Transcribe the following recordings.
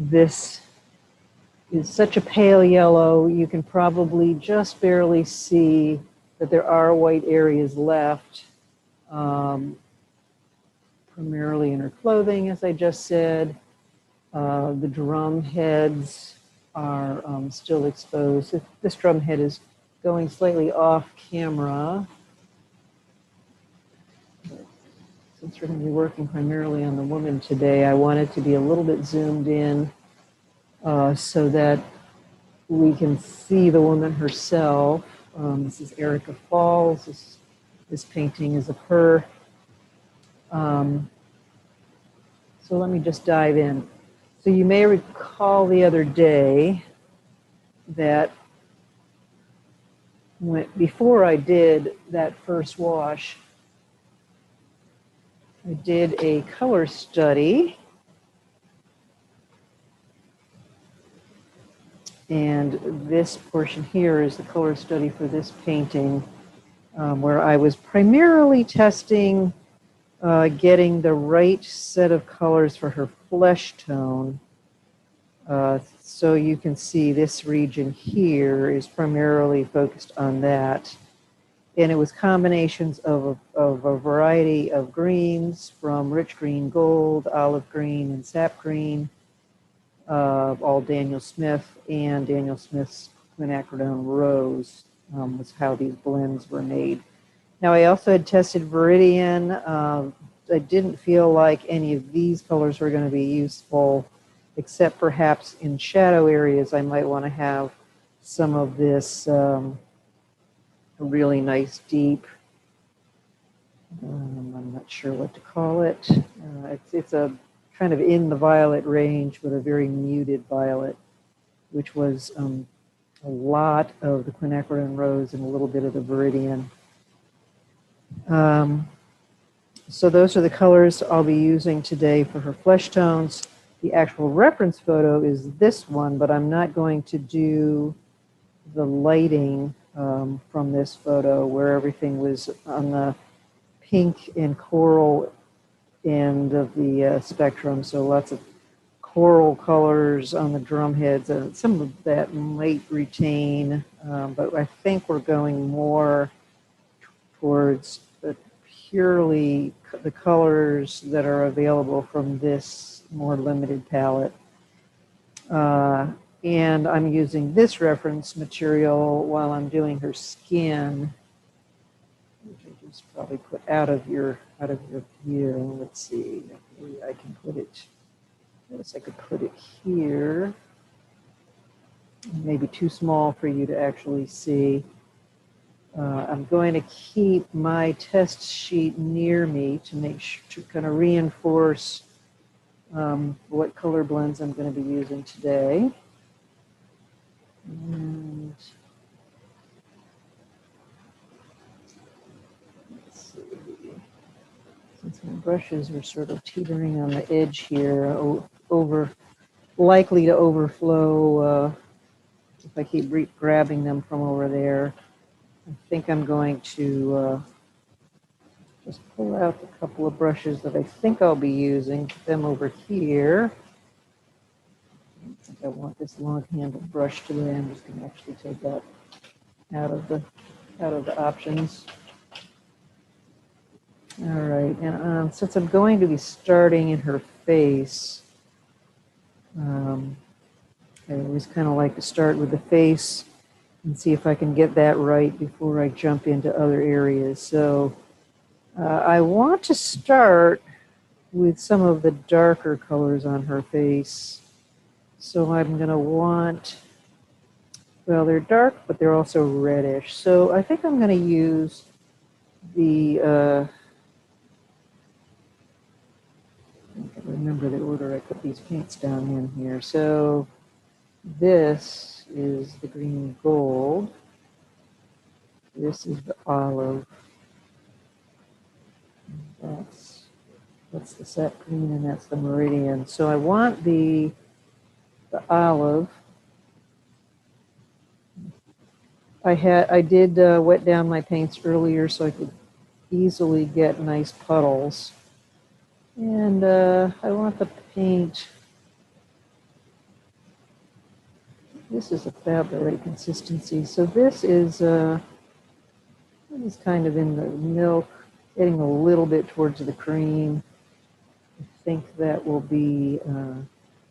This is such a pale yellow, you can probably just barely see that there are white areas left, primarily in her clothing, as I just said. The drum heads are still exposed. This drum head is going slightly off camera. Since we're going to be working primarily on the woman today, I wanted to be a little bit zoomed in so that we can see the woman herself. This is Erica Falls. This painting is of her. So let me just dive in. So you may recall the other day that before I did that first wash, I did a color study. And this portion here is the color study for this painting, where I was primarily testing getting the right set of colors for her flesh tone. So you can see this region here is primarily focused on that. And it was combinations of a variety of greens, from rich green gold, olive green, and sap green, all Daniel Smith, and Daniel Smith's quinacridone rose was how these blends were made. Now, I also had tested Viridian. I didn't feel like any of these colors were going to be useful, except perhaps in shadow areas. I might want to have some of this really nice deep, I'm not sure what to call it. It's a kind of in the violet range, but a very muted violet, which was a lot of the quinacridone rose and a little bit of the Viridian. So those are the colors I'll be using today for her flesh tones. The actual reference photo is this one, but I'm not going to do the lighting from this photo where everything was on the pink and coral end of the spectrum. So lots of coral colors on the drum heads. Some of that might retain, but I think we're going more towards purely the colors that are available from this more limited palette. And I'm using this reference material while I'm doing her skin, which I just probably put out of your view. Let's see, maybe I can put it, I guess I could put it here. Maybe too small for you to actually see. I'm going to keep my test sheet near me to make sure to kind of reinforce what color blends I'm going to be using today. And let's see. Since my brushes are sort of teetering on the edge here, likely to overflow if I keep grabbing them from over there. I think I'm going to just pull out a couple of brushes that I think I'll be using, put them over here. I don't think I want this long-handled brush today. I'm just going to actually take that out of the options. All right, and since I'm going to be starting in her face, I always kind of like to start with the face and see if I can get that right before I jump into other areas. So I want to start with some of the darker colors on her face. So I'm going to want, well, they're dark, but they're also reddish. So I think I'm going to use the, I can remember the order I put these paints down in here. So this is the green gold. This is the olive. That's the sap green, and that's the meridian. So I want the olive. I did wet down my paints earlier so I could easily get nice puddles. And I want the paint This is about the right consistency. So this is kind of in the milk, getting a little bit towards the cream. I think that will be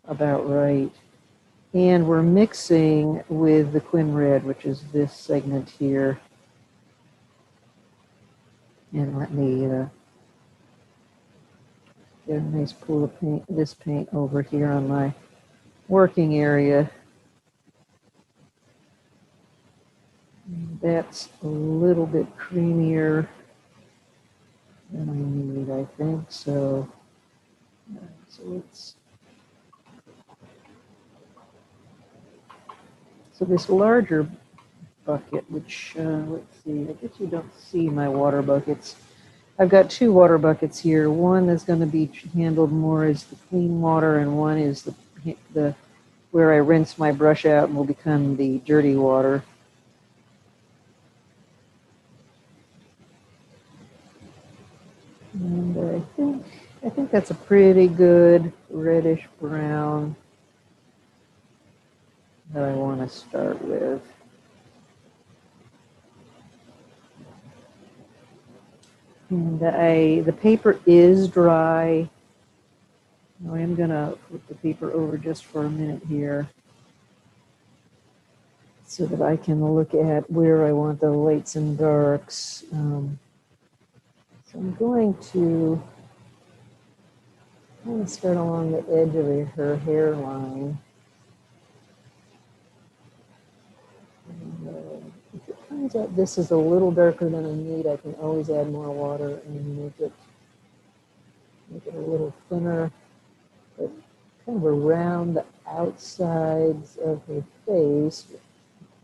about right. And we're mixing with the Quin Red, which is this segment here. And let me get a nice pool of paint, this paint over here on my working area. That's a little bit creamier than I need, I think. So let's. So this larger bucket, which let's see, I guess you don't see my water buckets. I've got two water buckets here. One is going to be handled more as the clean water, and one is the where I rinse my brush out and will become the dirty water. And I think that's a pretty good reddish brown that I want to start with. And the paper is dry. Now I am going to flip the paper over just for a minute here so that I can look at where I want the lights and darks. So I'm going to start along the edge of her hairline. And if it turns out this is a little darker than I need, I can always add more water and make it a little thinner. But kind of around the outsides of her face, the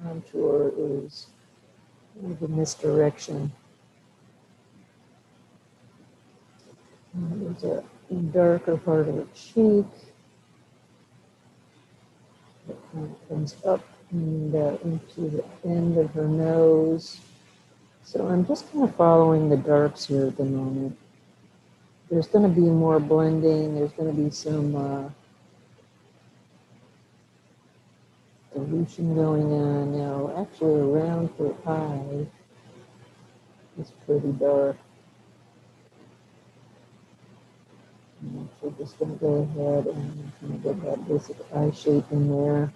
contour is kind of in this direction. And there's a darker part of the cheek that kind of comes up and into the end of her nose. So I'm just kind of following the darks here at the moment. There's going to be more blending. There's going to be some dilution going on now. Actually, around her eye is pretty dark. I'm actually just going to go ahead and kind of get that basic eye shape in there.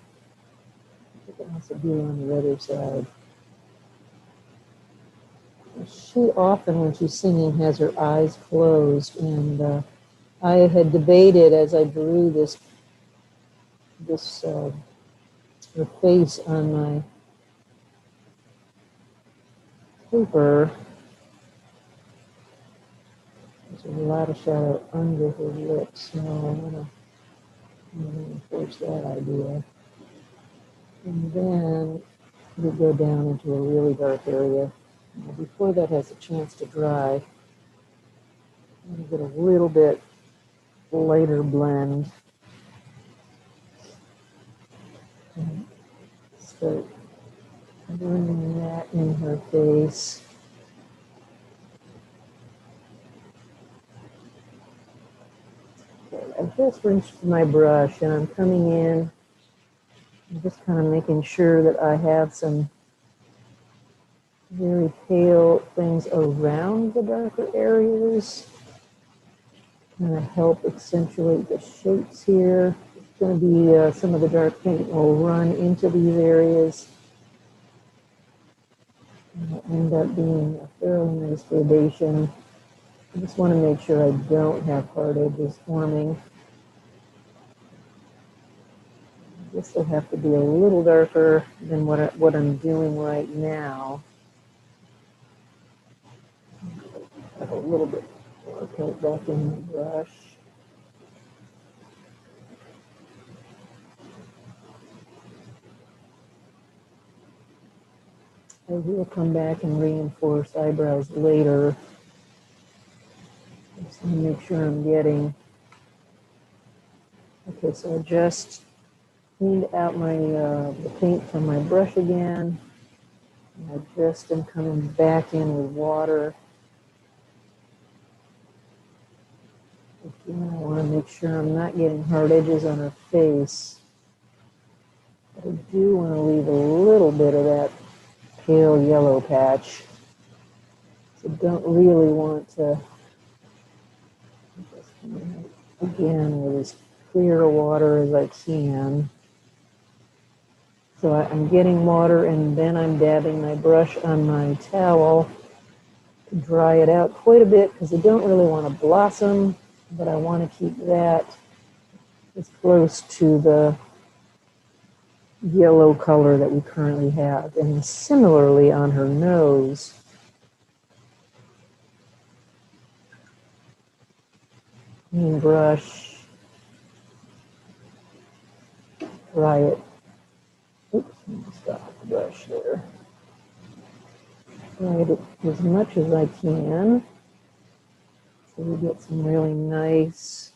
I can also do it on the other side. She often, when she's singing, has her eyes closed, and I had debated as I drew her face on my paper. There's a lot of shadow under her lips, so I'm going to reinforce that idea. And then we go down into a really dark area. Now, before that has a chance to dry, I'm going to get a little bit lighter blend. And start blending that in her face. Okay, I've just rinsed my brush and I'm coming in. I'm just kind of making sure that I have some very pale things around the darker areas. Kind of help accentuate the shapes here. It's going to be some of the dark paint will run into these areas. And it'll end up being a fairly nice gradation. I just want to make sure I don't have hard edges forming. This will have to be a little darker than what I'm doing right now. Have a little bit more paint back in the brush. I will come back and reinforce eyebrows later. Just want to make sure I'm getting. Okay, so I just cleaned out my the paint from my brush again. And I just am coming back in with water. Again, I want to make sure I'm not getting hard edges on her face. But I do want to leave a little bit of that pale yellow patch. So don't really want to, just again, with as clear water as I can. So I'm getting water and then I'm dabbing my brush on my towel to dry it out quite a bit because I don't really want to blossom, but I want to keep that as close to the yellow color that we currently have. And similarly on her nose, clean brush, dry it. Oops, let me stop the brush there. Dry it as much as I can so we get some really nice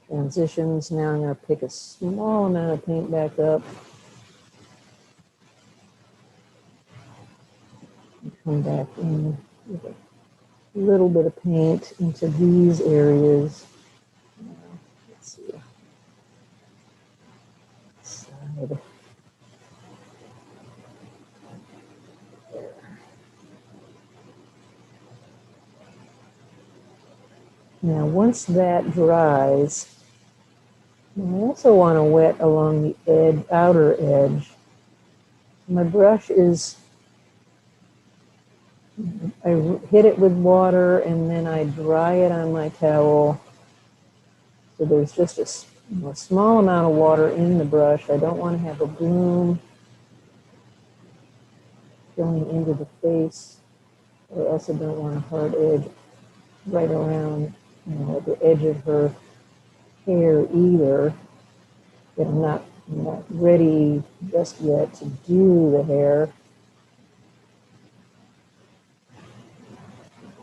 transitions. Now I'm going to pick a small amount of paint back up and come back in with a little bit of paint into these areas. Let's see. Side. There. Now once that dries, I also want to wet along the edge, outer edge. My brush is, I hit it with water and then I dry it on my towel. So there's just a small amount of water in the brush. I don't want to have a bloom going into the face. I also don't want a hard edge right around, at the edge of her hair either. But I'm not ready just yet to do the hair.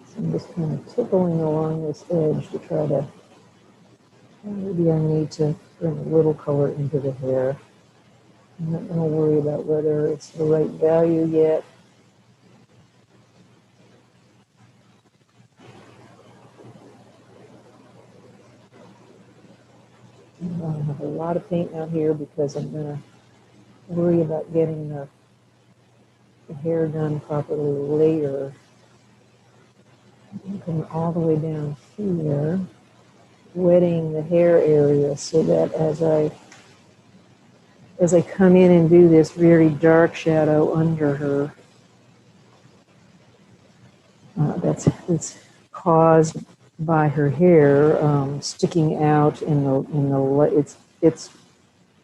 So I'm just kind of tickling along this edge to try to, maybe I need to bring a little color into the hair. I'm not going to worry about whether it's the right value yet. I don't have a lot of paint out here because I'm going to worry about getting the hair done properly later. I'm coming all the way down here, wetting the hair area so that as I come in and do this very dark shadow under her, that's caused by her hair sticking out in the light. It's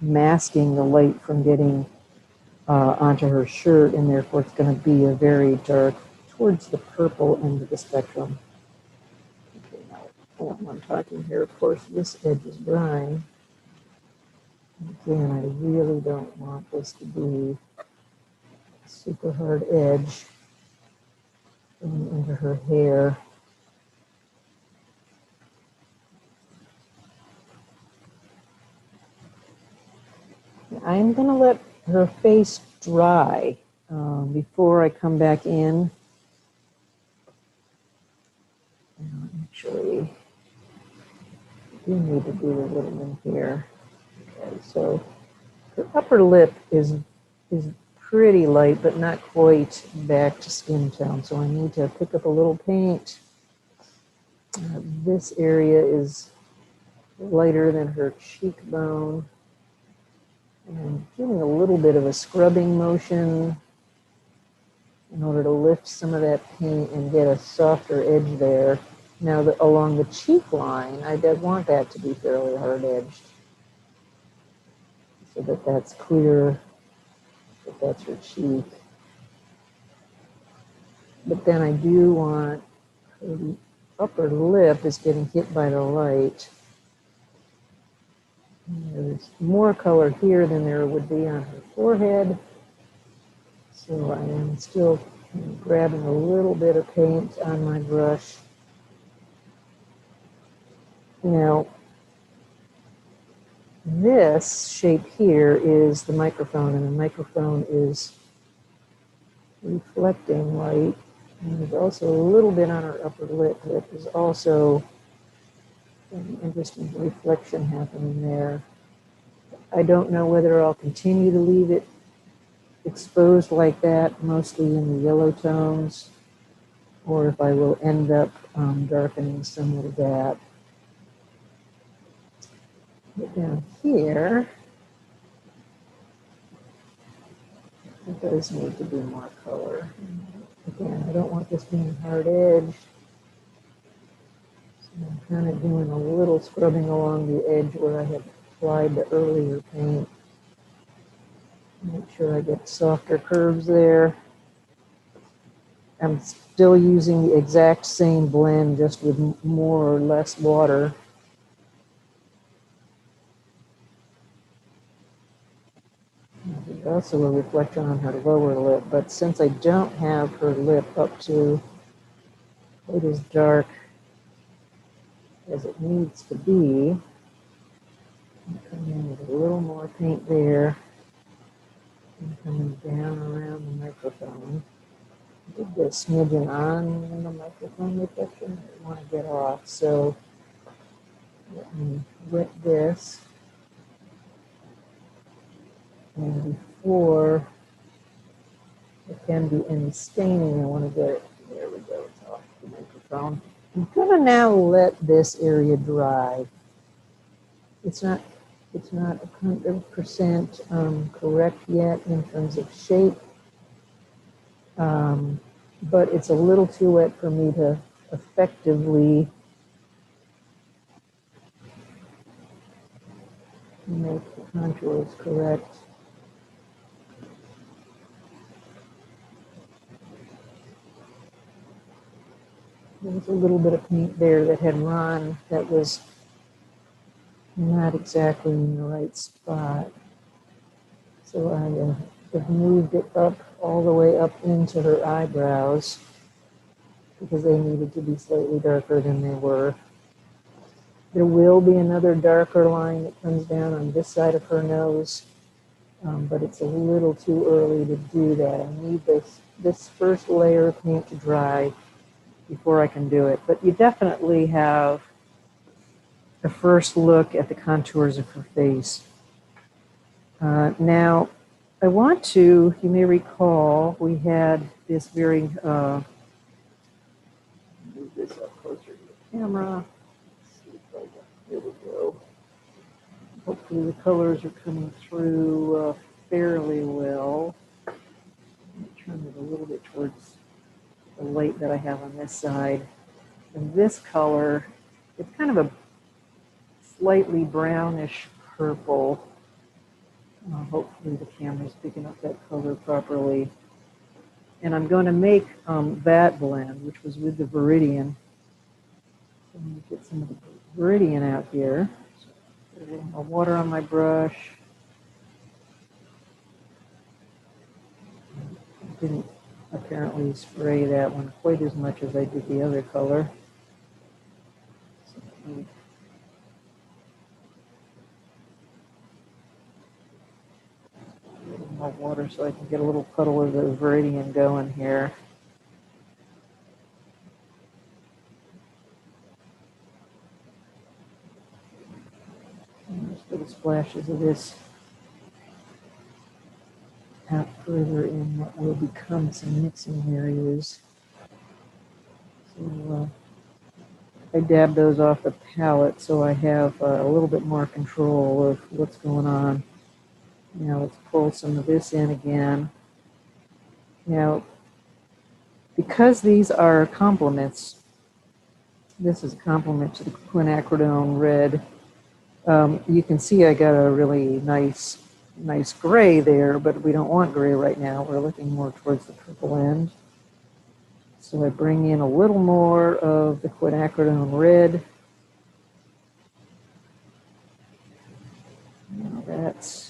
masking the light from getting onto her shirt, and therefore it's going to be a very dark towards the purple end of the spectrum. Okay, now while I'm talking here, of course, this edge is drying. Again, I really don't want this to be a super hard edge going into her hair. I'm going to let her face dry before I come back in. Actually, I do need to do a little in here. Okay, so her upper lip is pretty light, but not quite back to skin tone. So I need to pick up a little paint. This area is lighter than her cheekbone. And I'm doing a little bit of a scrubbing motion in order to lift some of that paint and get a softer edge there. Now, along the cheek line, I did want that to be fairly hard edged so that that's clear that that's her cheek. But then I do want her upper lip is getting hit by the light. There's more color here than there would be on her forehead. So I am still grabbing a little bit of paint on my brush. Now, this shape here is the microphone, and the microphone is reflecting light. And there's also a little bit on her upper lip that is also an interesting reflection happening there. I don't know whether I'll continue to leave it exposed like that, mostly in the yellow tones, or if I will end up darkening some of that. But down here, it does need to be more color. Again, I don't want this being hard edge. So I'm kind of doing a little scrubbing along the edge where I had applied the earlier paint. Make sure I get softer curves there. I'm still using the exact same blend, just with more or less water. There's also a reflection on her lower lip, but since I don't have her lip up to quite as dark as it needs to be, I'm coming in with a little more paint there and coming down around the microphone. I did get a smidgen on the microphone reflection I want to get off, so let me wet this. And before there can be any staining, I want to get it, there we go, it's off the microphone. I'm going to now let this area dry. It's not 100% correct yet in terms of shape, but it's a little too wet for me to effectively make the contours correct. There was a little bit of paint there that had run that was not exactly in the right spot. So I have moved it up all the way up into her eyebrows because they needed to be slightly darker than they were. There will be another darker line that comes down on this side of her nose, but it's a little too early to do that. I need this first layer of paint to dry before I can do it. But you definitely have a first look at the contours of her face. Now, I want to, you may recall, we had this very, move this up closer to the camera. Let's see if I can, there we go. Hopefully the colors are coming through fairly well. Let me turn it a little bit towards the light that I have on this side. And this color, it's kind of a slightly brownish purple. Hopefully the camera's picking up that color properly. And I'm going to make that blend, which was with the Viridian. So I'm going to get some of the Viridian out here. So a little more water on my brush. I didn't apparently spray that one quite as much as I did the other color. So let me a little more water so I can get a little puddle of the Viridian going here. And just little splashes of this out further in what will become some mixing areas. So I dab those off the palette so I have a little bit more control of what's going on. Now let's pull some of this in again. Now, because these are complements, this is a complement to the quinacridone red. You can see I got a really nice gray there, but we don't want gray right now. We're looking more towards the purple end. So I bring in a little more of the quinacridone red. Now that's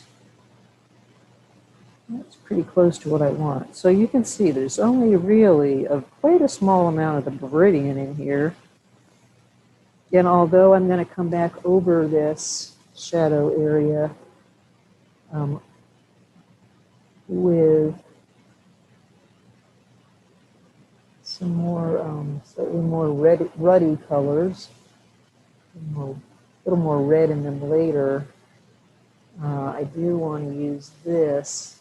pretty close to what I want. So you can see there's only really quite a small amount of the Viridian in here. And although I'm going to come back over this shadow area with some more, slightly more ruddy colors, a little more red in them later, I do want to use this,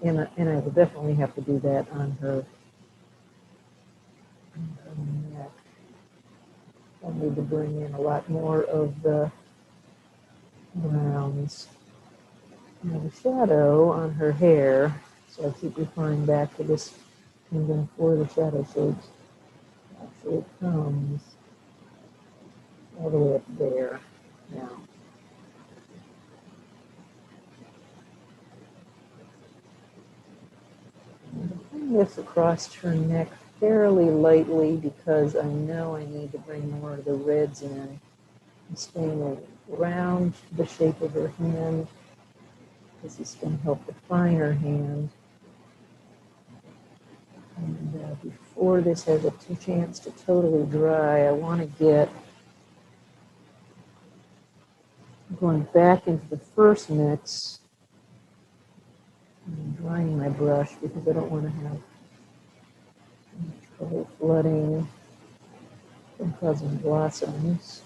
and I will definitely have to do that on her neck. I'll need to bring in a lot more of the browns. Now the shadow on her hair, so I keep referring back to this painting for the shadow shapes, actually comes all the way up there now. Bring this across her neck fairly lightly because I know I need to bring more of the reds in. I'm staying around the shape of her hand. This is going to help define her hand. And before this has a chance to totally dry, I want to get going back into the first mix and drying my brush because I don't want to have trouble flooding from causing blossoms.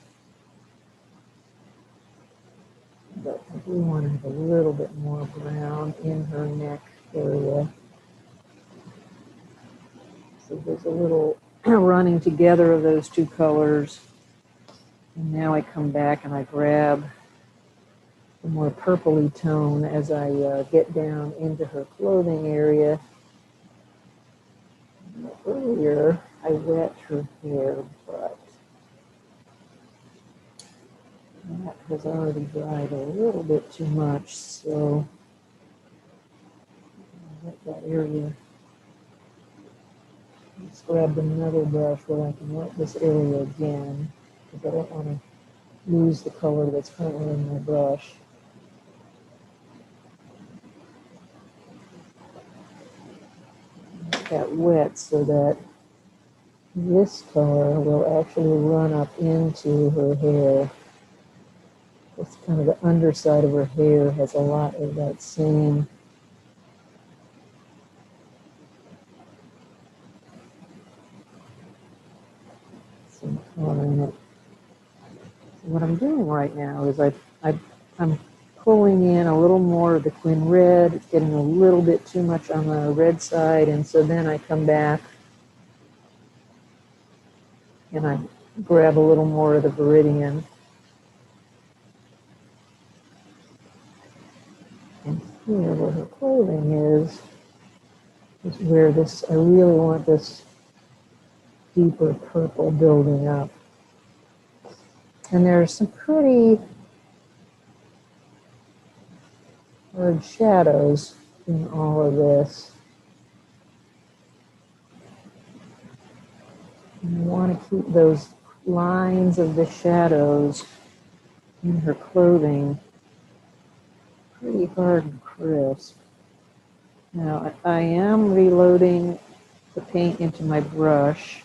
But I do want to have a little bit more brown in her neck area. So there's a little running together of those two colors. And now I come back and I grab the more purpley tone as I get down into her clothing area. Earlier, I wet her hair, but that has already dried a little bit too much, so I'll wet that area. Let's grab another brush where I can wet this area again, because I don't want to lose the color that's currently in my brush. Get that wet so that this color will actually run up into her hair. It's kind of the underside of her hair has a lot of that same color in it. So what I'm doing right now is I'm pulling in a little more of the Quin red. It's getting a little bit too much on the red side, and so then I come back and I grab a little more of the Viridian. And here, where her clothing is where this, I really want this deeper purple building up. And there's some pretty hard shadows in all of this. And I want to keep those lines of the shadows in her clothing pretty hard and crisp. Now I am reloading the paint into my brush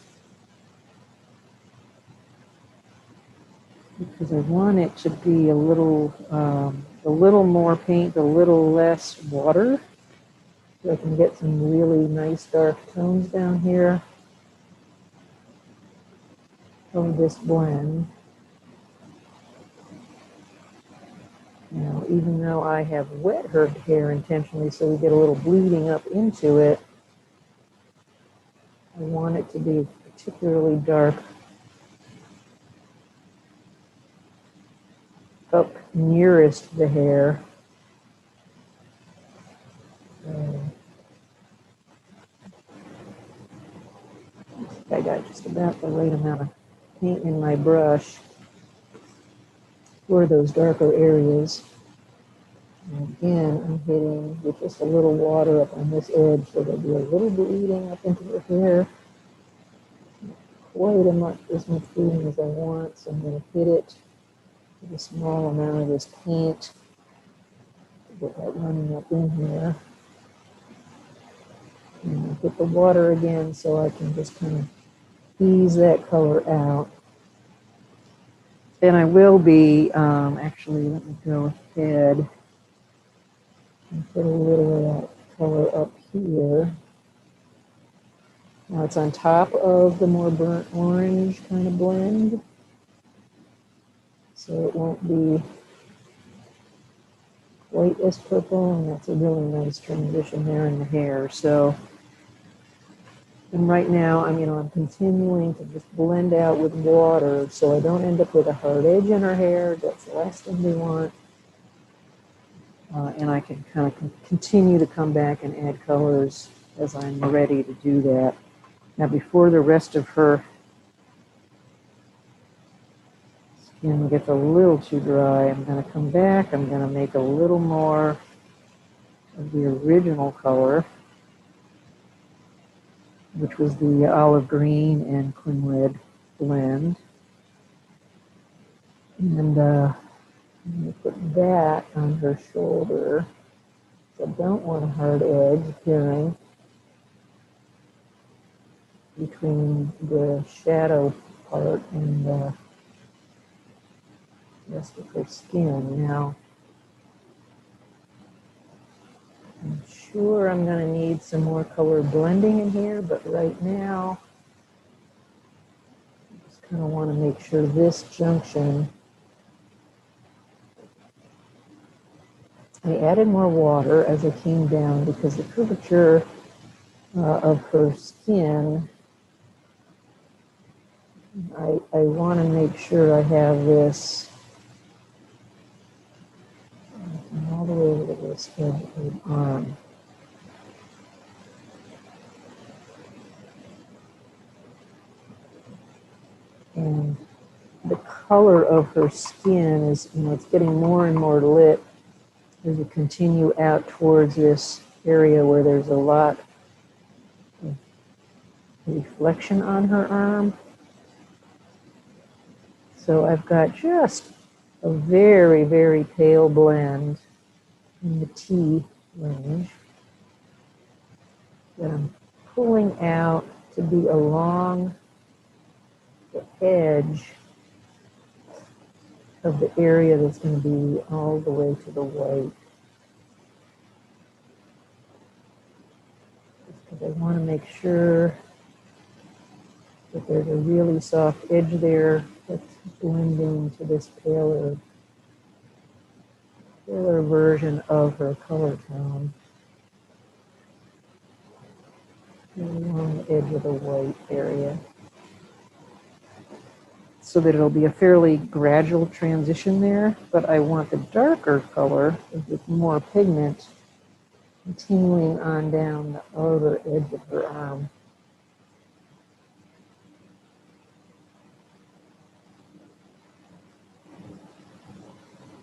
because I want it to be a little more paint, a little less water, so I can get some really nice dark tones down here of this blend. Now, even though I have wet her hair intentionally so we get a little bleeding up into it, I want it to be particularly dark up nearest the hair. I got just about the right amount of paint in my brush for those darker areas. And again, I'm hitting with just a little water up on this edge so there'll be a little bleeding up into her hair. Quite as much bleeding as I want, so I'm going to hit it with a small amount of this paint to get that running up in here. And I'll hit the water again so I can just kind of ease that color out. And I will be, actually, let me go ahead and put a little of that color up here. Now it's on top of the more burnt orange kind of blend, so it won't be white as purple, and that's a really nice transition there in the hair. So, and right now I'm continuing to just blend out with water so I don't end up with a hard edge in her hair. That's the last thing we want. And I can kind of continue to come back and add colors as I'm ready to do that. Now, before the rest of her skin gets a little too dry, I'm going to come back. I'm going to make a little more of the original color, which was the olive green and quin red blend. And I'm going to put that on her shoulder. So I don't want a hard edge appearing between the shadow part and the rest of her skin. Now, I'm sure I'm going to need some more color blending in here, but right now, I just kind of want to make sure this junction. I added more water as I came down because the curvature of her skin, I want to make sure I have this all the way over to this edge of the arm. And the color of her skin is, it's getting more and more lit as we continue out towards this area where there's a lot of reflection on her arm. So I've got just a very, very pale blend in the T range that I'm pulling out to be along the edge of the area that's going to be all the way to the white. Because I want to make sure that there's a really soft edge there that's blending to this paler version of her color tone along the edge of the white area, so that it'll be a fairly gradual transition there, but I want the darker color with more pigment continuing on down the outer edge of her arm.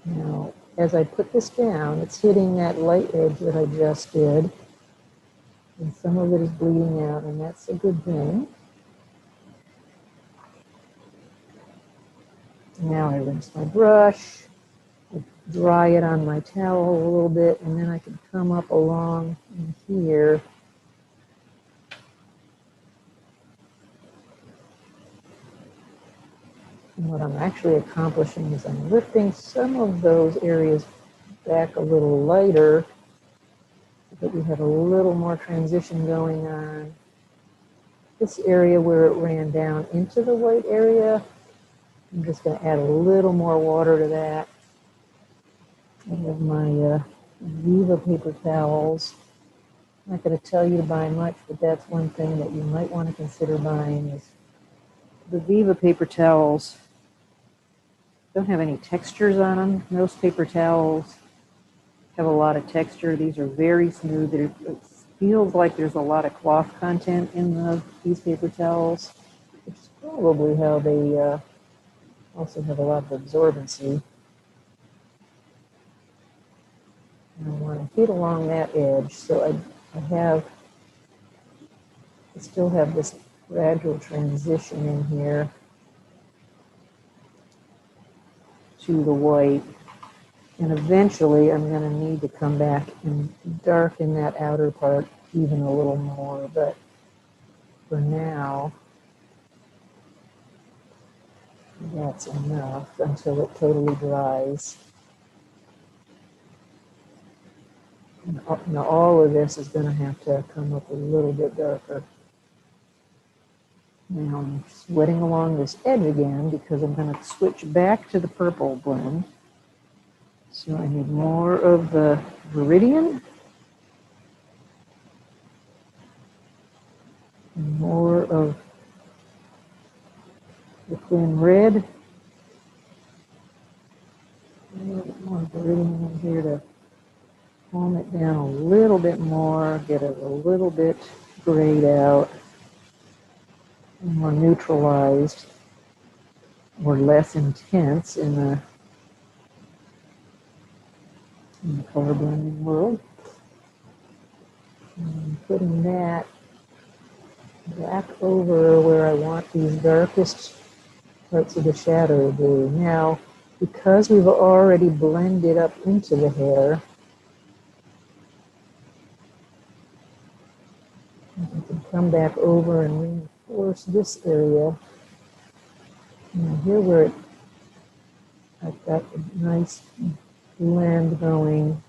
Now, as I put this down, it's hitting that light edge that I just did, and some of it is bleeding out, and that's a good thing. Now I rinse my brush, I dry it on my towel a little bit, and then I can come up along in here and what I'm actually accomplishing is I'm lifting some of those areas back a little lighter so that we have a little more transition going on. This area where it ran down into the white area, I'm just going to add a little more water to that. I have my Viva paper towels. I'm not going to tell you to buy much, but that's one thing that you might want to consider buying is the Viva paper towels. Don't have any textures on them. Most paper towels have a lot of texture. These are very smooth. It feels like there's a lot of cloth content in these paper towels, which is probably how they also have a lot of absorbency. And I want to hit along that edge, so I still have this gradual transition in here to the white. And eventually I'm going to need to come back and darken that outer part even a little more. But for now, that's enough until it totally dries. Now all of this is going to have to come up a little bit darker. Now I'm sweating along this edge again because I'm going to switch back to the purple blend. So I need more of the Viridian, and more of the Quinn Red, a little bit more Viridian in here to calm it down a little bit more, get it a little bit grayed out, more neutralized, or less intense in the color blending world. And putting that back over where I want these darkest parts of the shadow to be. Now, because we've already blended up into the hair, I can come back over and reinforce this area. And here where I've got a nice blend going.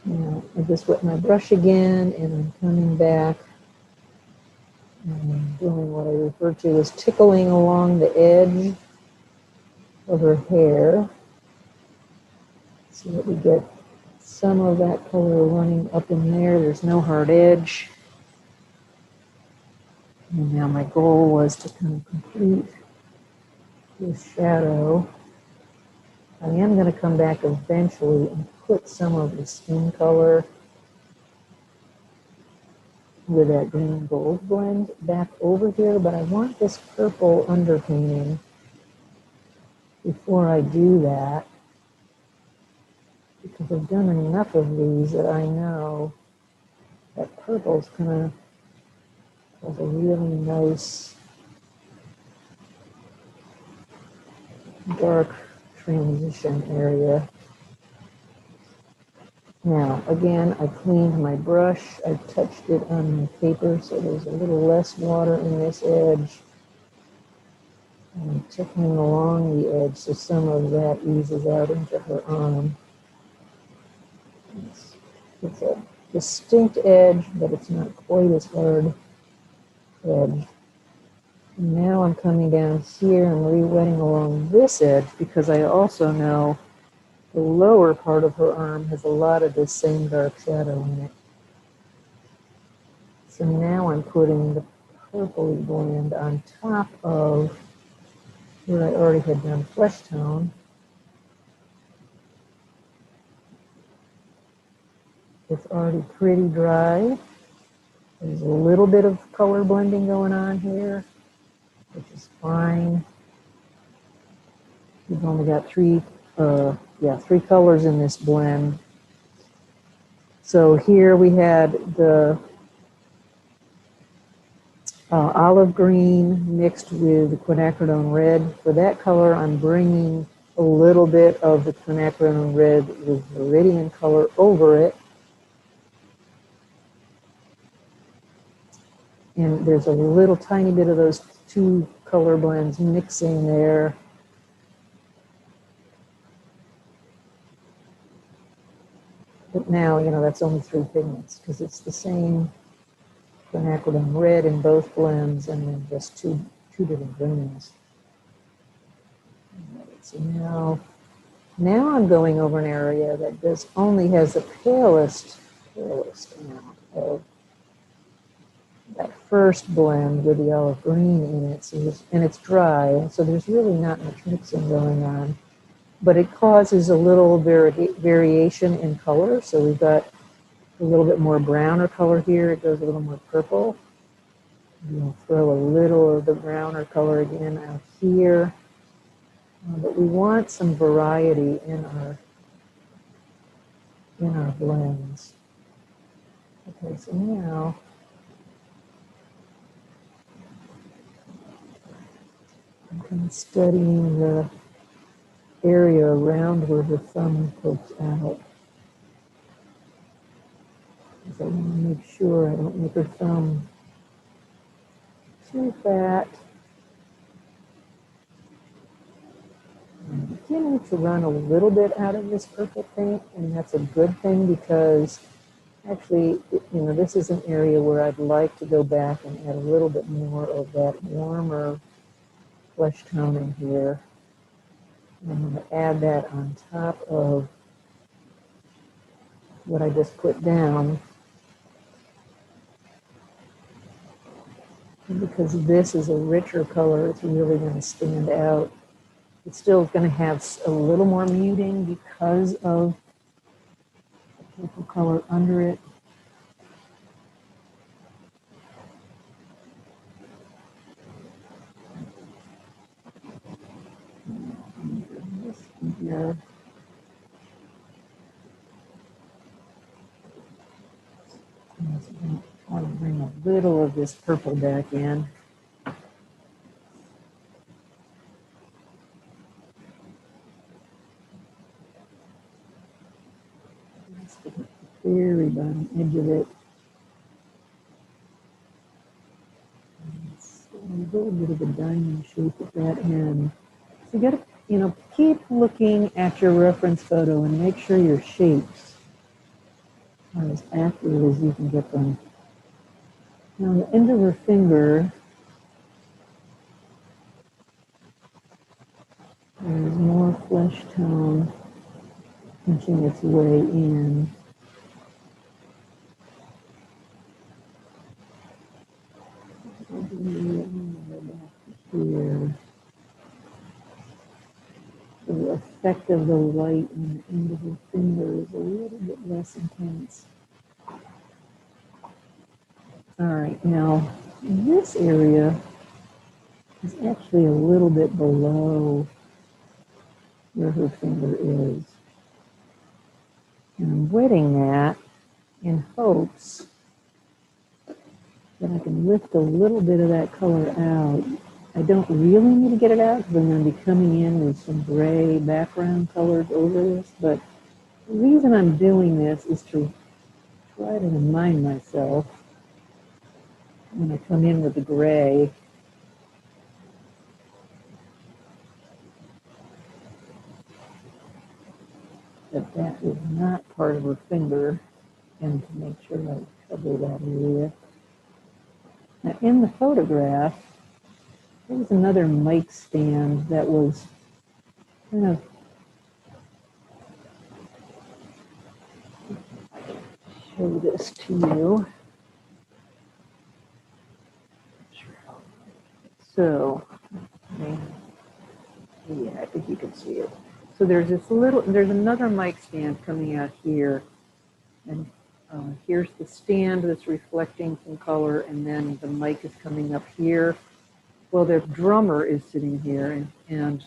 Now, I just wet my brush again, and I'm coming back and doing what I refer to as tickling along the edge of her hair so that we get some of that color running up in there. There's no hard edge. And now my goal was to kind of complete this shadow. I am going to come back eventually and put some of the skin color with that green gold blend back over here, but I want this purple underpainting before I do that, because I've done enough of these that I know that purple's going to cause a really nice dark transition area. Now, again, I cleaned my brush. I touched it on my paper, so there's a little less water in this edge. And I'm tickling along the edge, so some of that eases out into her arm. It's a distinct edge, but it's not quite as hard edge. And now I'm coming down here and re-wetting along this edge, because I also know the lower part of her arm has a lot of this same dark shadow in it. So now I'm putting the purpley blend on top of where I already had done flesh tone. It's already pretty dry. There's a little bit of color blending going on here, which is fine. We've only got three colors in this blend. So here we had the olive green mixed with the quinacridone red. For that color, I'm bringing a little bit of the quinacridone red with Viridian color over it. And there's a little tiny bit of those two color blends mixing there. But now, that's only 3 pigments, because it's the same quinacridone red in both blends, and then just two different greens. So now I'm going over an area that only has the palest amount of that first blend with the olive green in it, and it's dry, so there's really not much mixing going on. But it causes a little variation in color, so we've got a little bit more browner color here. It goes a little more purple. We'll throw a little of the browner color again out here. But we want some variety in our blends. Okay, so now I'm kind of studying the area around where the thumb pokes out. Because I want to make sure I don't make her thumb too fat. I'm beginning to run a little bit out of this purple paint, and that's a good thing, because Actually, this is an area where I'd like to go back and add a little bit more of that warmer flesh tone in here. I'm going to add that on top of what I just put down. And because this is a richer color, it's really going to stand out. It's still going to have a little more muting because of the purple color under it. Here. I want to bring a little of this purple back in. Just the very bottom edge of it. A little bit of a diamond shape at that end. So you got to, keep looking at your reference photo and make sure your shapes are as accurate as you can get them. Now, the end of her finger, there's more flesh tone punching its way in. Here. The effect of the light on the end of the finger is a little bit less intense. All right, now this area is actually a little bit below where her finger is. And I'm wetting that in hopes that I can lift a little bit of that color out. I don't really need to get it out because I'm going to be coming in with some gray background colors over this, but the reason I'm doing this is to try to remind myself when I come in with the gray that that is not part of her finger, and to make sure I cover that area. Now in the photograph, there was another mic stand that was kind of show this to you. So, yeah, I think you can see it. So there's another mic stand coming out here, and here's the stand that's reflecting some color, and then the mic is coming up here. Well, the drummer is sitting here, and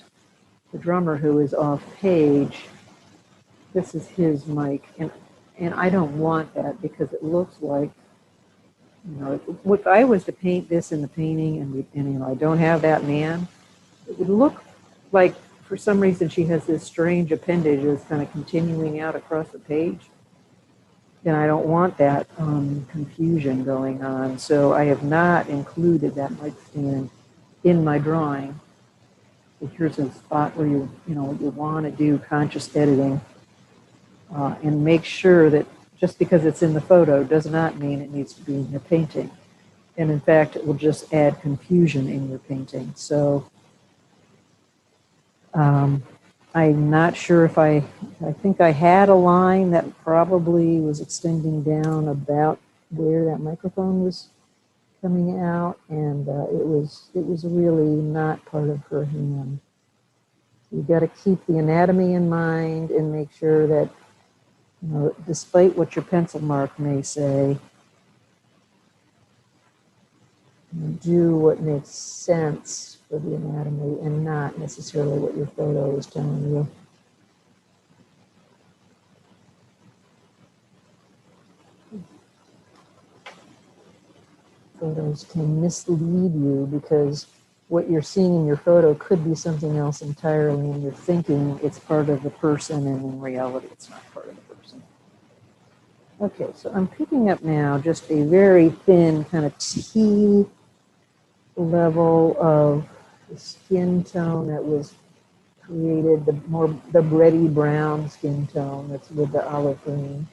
the drummer who is off page, this is his mic, and I don't want that because it looks like, if I was to paint this in the painting and I don't have that man, it would look like for some reason she has this strange appendage that's kind of continuing out across the page. And I don't want that confusion going on. So I have not included that mic stand in my drawing. So here's a spot where you want to do conscious editing and make sure that just because it's in the photo does not mean it needs to be in your painting. And in fact, it will just add confusion in your painting. So I'm not sure if I think I had a line that probably was extending down about where that microphone was coming out, and it was really not part of her hand. You've got to keep the anatomy in mind and make sure that, despite what your pencil mark may say, do what makes sense for the anatomy and not necessarily what your photo is telling you. Photos can mislead you because what you're seeing in your photo could be something else entirely, and you're thinking it's part of the person, and in reality it's not part of the person. Okay, so I'm picking up now just a very thin kind of tea level of the skin tone that was created, the bready brown skin tone that's with the olive green.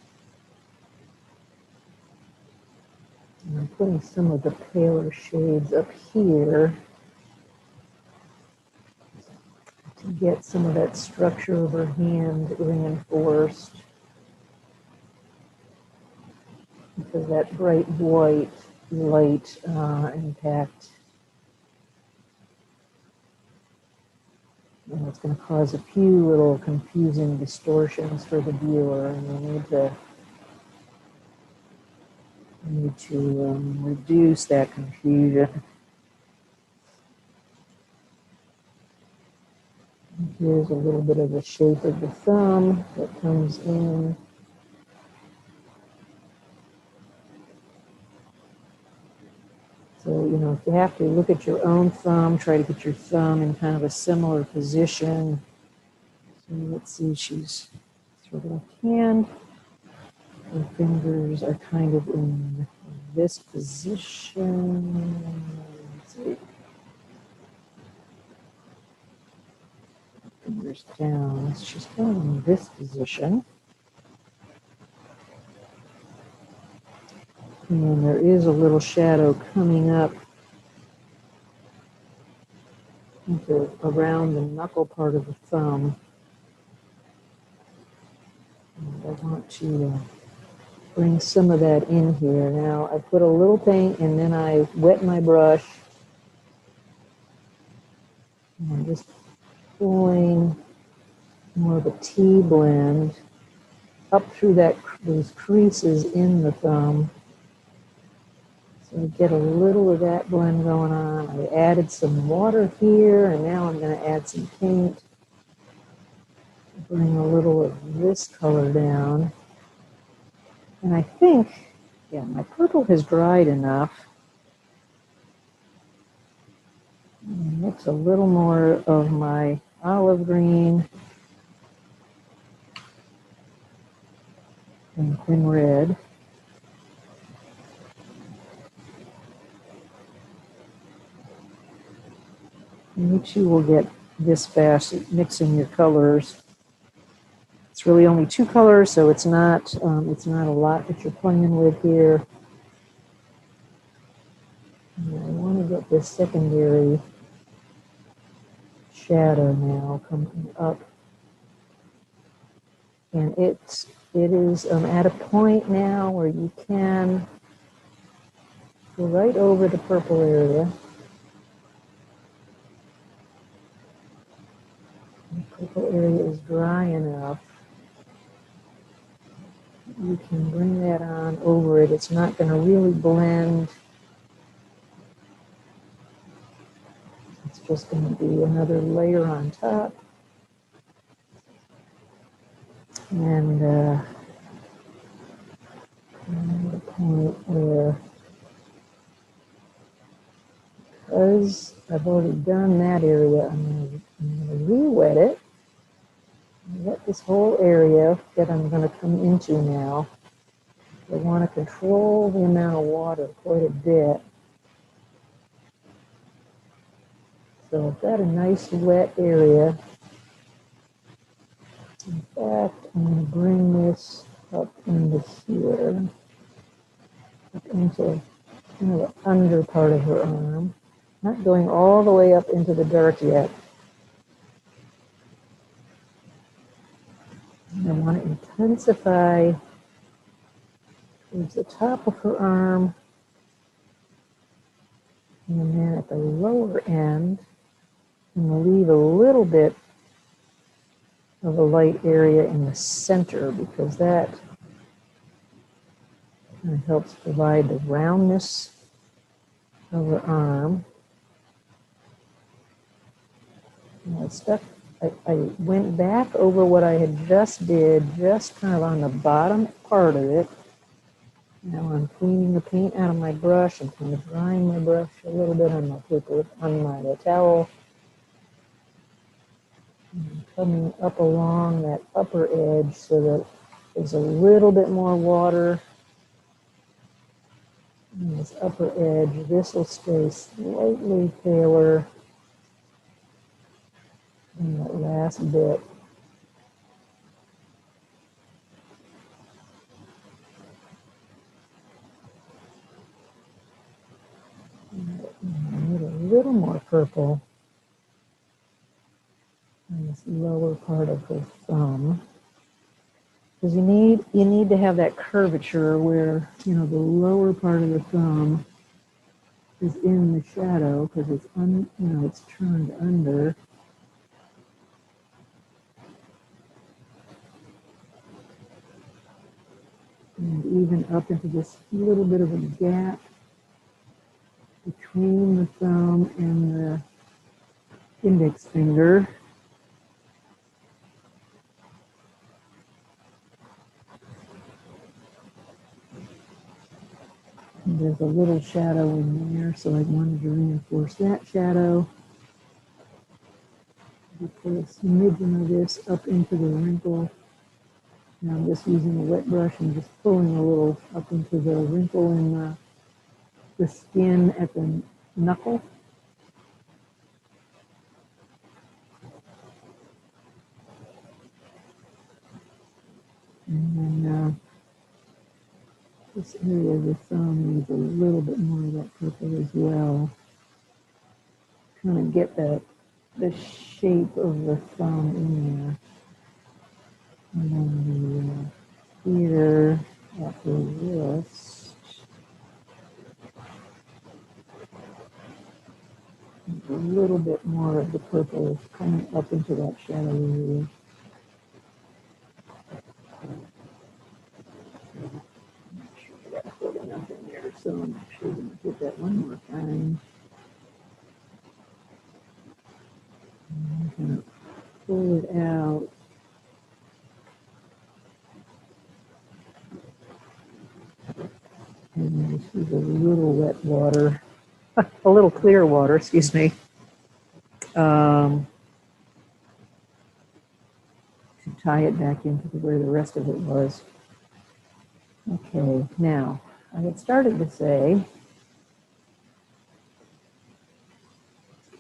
And I'm putting some of the paler shades up here to get some of that structure of her hand reinforced. Because that bright white light impact, and it's going to cause a few little confusing distortions for the viewer, and we need to reduce that confusion. Here's a little bit of the shape of the thumb that comes in. So, you know, if you have to look at your own thumb, try to get your thumb in kind of a similar position. So let's see, she's sort of left hand. Her fingers are kind of in this position. Let's see. Fingers down. She's kind of in this position. And there is a little shadow coming up into around the knuckle part of the thumb. And I want to bring some of that in here. Now I put a little paint and then I wet my brush. And I'm just pulling more of a tea blend up through those creases in the thumb. So I get a little of that blend going on. I added some water here, and now I'm going to add some paint. Bring a little of this color down. And I think, yeah, my purple has dried enough. Mix a little more of my olive green and thin red. And you two will get this fast at mixing your colors. It's really only two colors, so it's not a lot that you're playing with here. And I want to get this secondary shadow now coming up, and it is at a point now where you can go right over the purple area. The purple area is dry enough. You can bring that on over it. It's not going to really blend. It's just going to be another layer on top. And I'm at a point where, because I've already done that area, I'm going to re-wet it. Wet this whole area that I'm going to come into now. I want to control the amount of water quite a bit. So I've got a nice wet area. In fact, I'm going to bring this up into here, up into kind of the under part of her arm. Not going all the way up into the dark yet. And I want to intensify towards the top of her arm. And then at the lower end, I'm going to leave a little bit of a light area in the center, because that kind of helps provide the roundness of her arm. I went back over what I had just did, just kind of on the bottom part of it. Now I'm cleaning the paint out of my brush and kind of drying my brush a little bit on my paper, on my towel. And coming up along that upper edge so that there's a little bit more water on this upper edge. This will stay slightly paler than that last bit. little more purple on this lower part of her thumb. Because you need to have that curvature where, you know, the lower part of the thumb is in the shadow because it's it's turned under. And even up into this little bit of a gap between the thumb and the index finger. And there's a little shadow in there, so I wanted to reinforce that shadow. We put a smidgen of this up into the wrinkle. Now I'm just using a wet brush and just pulling a little up into the wrinkle in the skin at the knuckle. And then this area of the thumb needs a little bit more of that purple as well. Kind of get the shape of the thumb in there. And then here, after this, a little bit more of the purple coming up into that shadow area. Make sure I got put enough in there, so I'm actually going to hit that one more time. And I'm going to pull it out. And just use a little wet water, a little clear water, excuse me, to tie it back into where the rest of it was. Okay, now, I had started to say,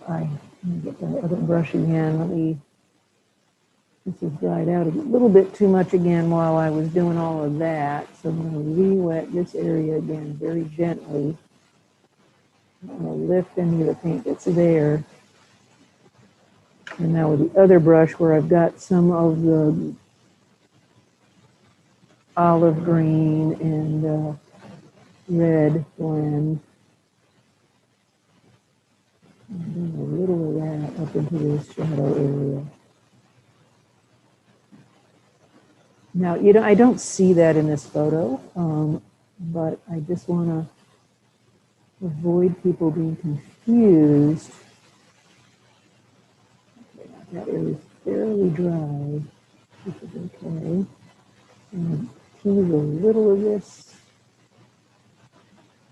let me get the other brush again, this has dried out a little bit too much again while I was doing all of that, so I'm going to re-wet this area again very gently. I'm going to lift any of the paint that's there. And now with the other brush where I've got some of the olive green and red blend, and a little of that up into this shadow area. Now, you know, I don't see that in this photo, but I just want to avoid people being confused. Okay, that area is fairly dry, which is okay. And tease a little of this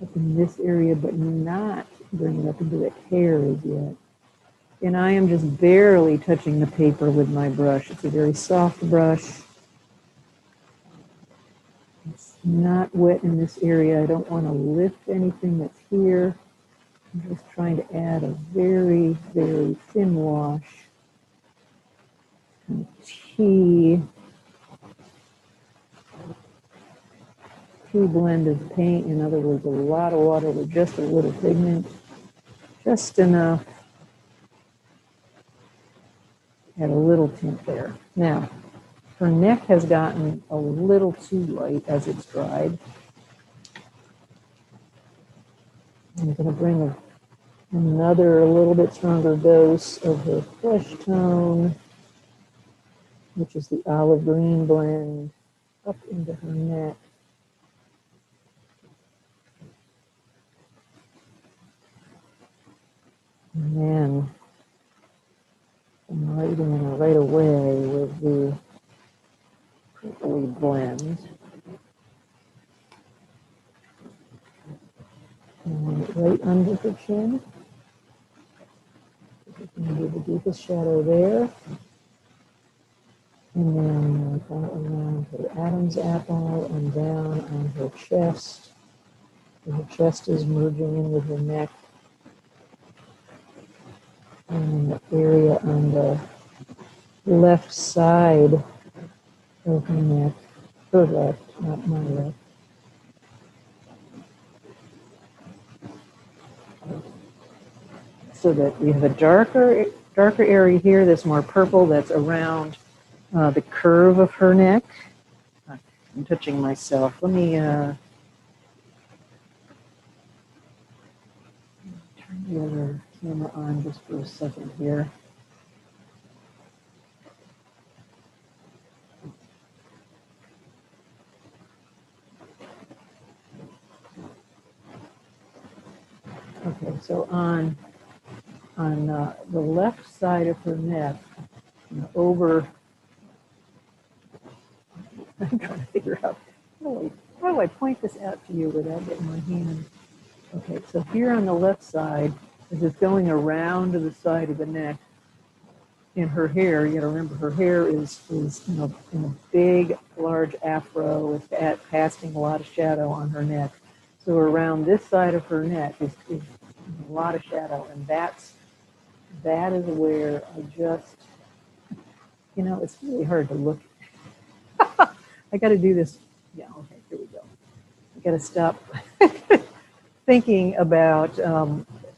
up in this area, but not bring it up into the hairs yet. And I am just barely touching the paper with my brush. It's a very soft brush. It's not wet in this area. I don't want to lift anything that's here. I'm just trying to add a very, very thin wash. Kind of tea blend of paint. In other words, a lot of water with just a little pigment. Just enough. Add a little tint there. Now, her neck has gotten a little too light as it's dried. I'm going to bring another a little bit stronger dose of her flesh tone, which is the olive green blend, up into her neck. And then I'm lighting her right away with the purpley blend. And right under her chin. Going to do the deepest shadow there. And then kind of around her Adam's apple and down on her chest. And her chest is merging in with her neck. And the area on the left side of her neck. Her left, not my left. so that we have a darker area here that's more purple, that's around the curve of her neck. I'm touching myself. Let me turn the other camera on just for a second here. Okay, so on the left side of her neck, over, I'm trying to figure out, how do I point this out to you without getting my hand? Okay, so here on the left side, as it's going around to the side of the neck, in her hair, you got to remember her hair is in a big, large afro with casting a lot of shadow on her neck. So around this side of her neck is a lot of shadow, and that is where I just, it's really hard to look. I got to do this. Yeah, okay, here we go. I got to stop thinking about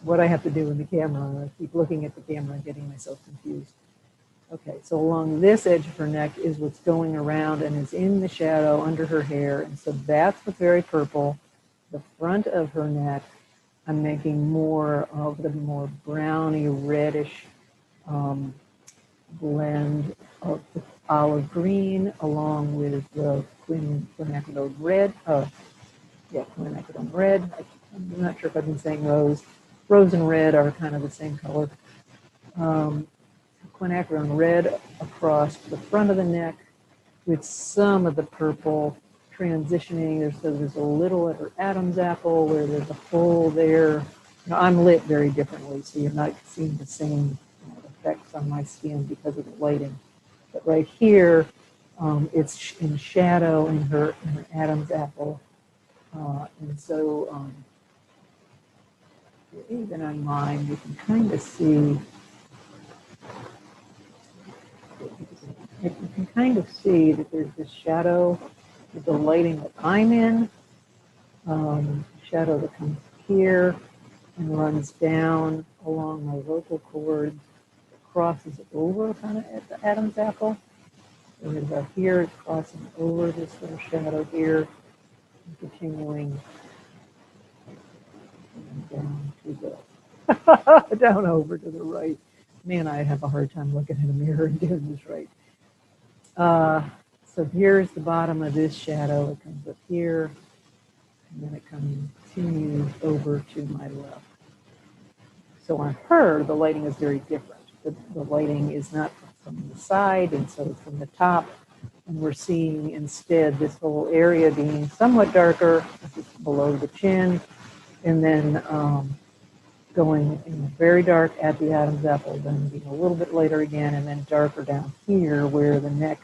what I have to do in the camera. I keep looking at the camera and getting myself confused. Okay, so along this edge of her neck is what's going around and is in the shadow under her hair. And so that's what's very purple. The front of her neck, I'm making more of the more browny, reddish blend of the olive green along with the quinacridone red. Quinacridone red. I'm not sure if I've been saying rose. Rose and red are kind of the same color. Quinacridone red across the front of the neck with some of the purple transitioning. There's a little at her Adam's apple where there's a hole there. I'm lit very differently, so you're not seeing the same effects on my skin because of the lighting. But right here, it's in shadow in her Adam's apple. And so even on mine, you can kind of see that there's this shadow with the lighting that I'm in, shadow that comes here and runs down along my vocal cord, crosses over kind of at the Adam's apple. And then about here, it's crossing over this little shadow here, and continuing down to the down over to the right. Man, I have a hard time looking in a mirror and doing this right. So here's the bottom of this shadow. It comes up here, and then it continues over to my left. So on her, the lighting is very different. The lighting is not from the side, and so it's from the top. And we're seeing instead this whole area being somewhat darker, this is below the chin, and then going very dark at the Adam's apple, then being a little bit lighter again, and then darker down here where the neck,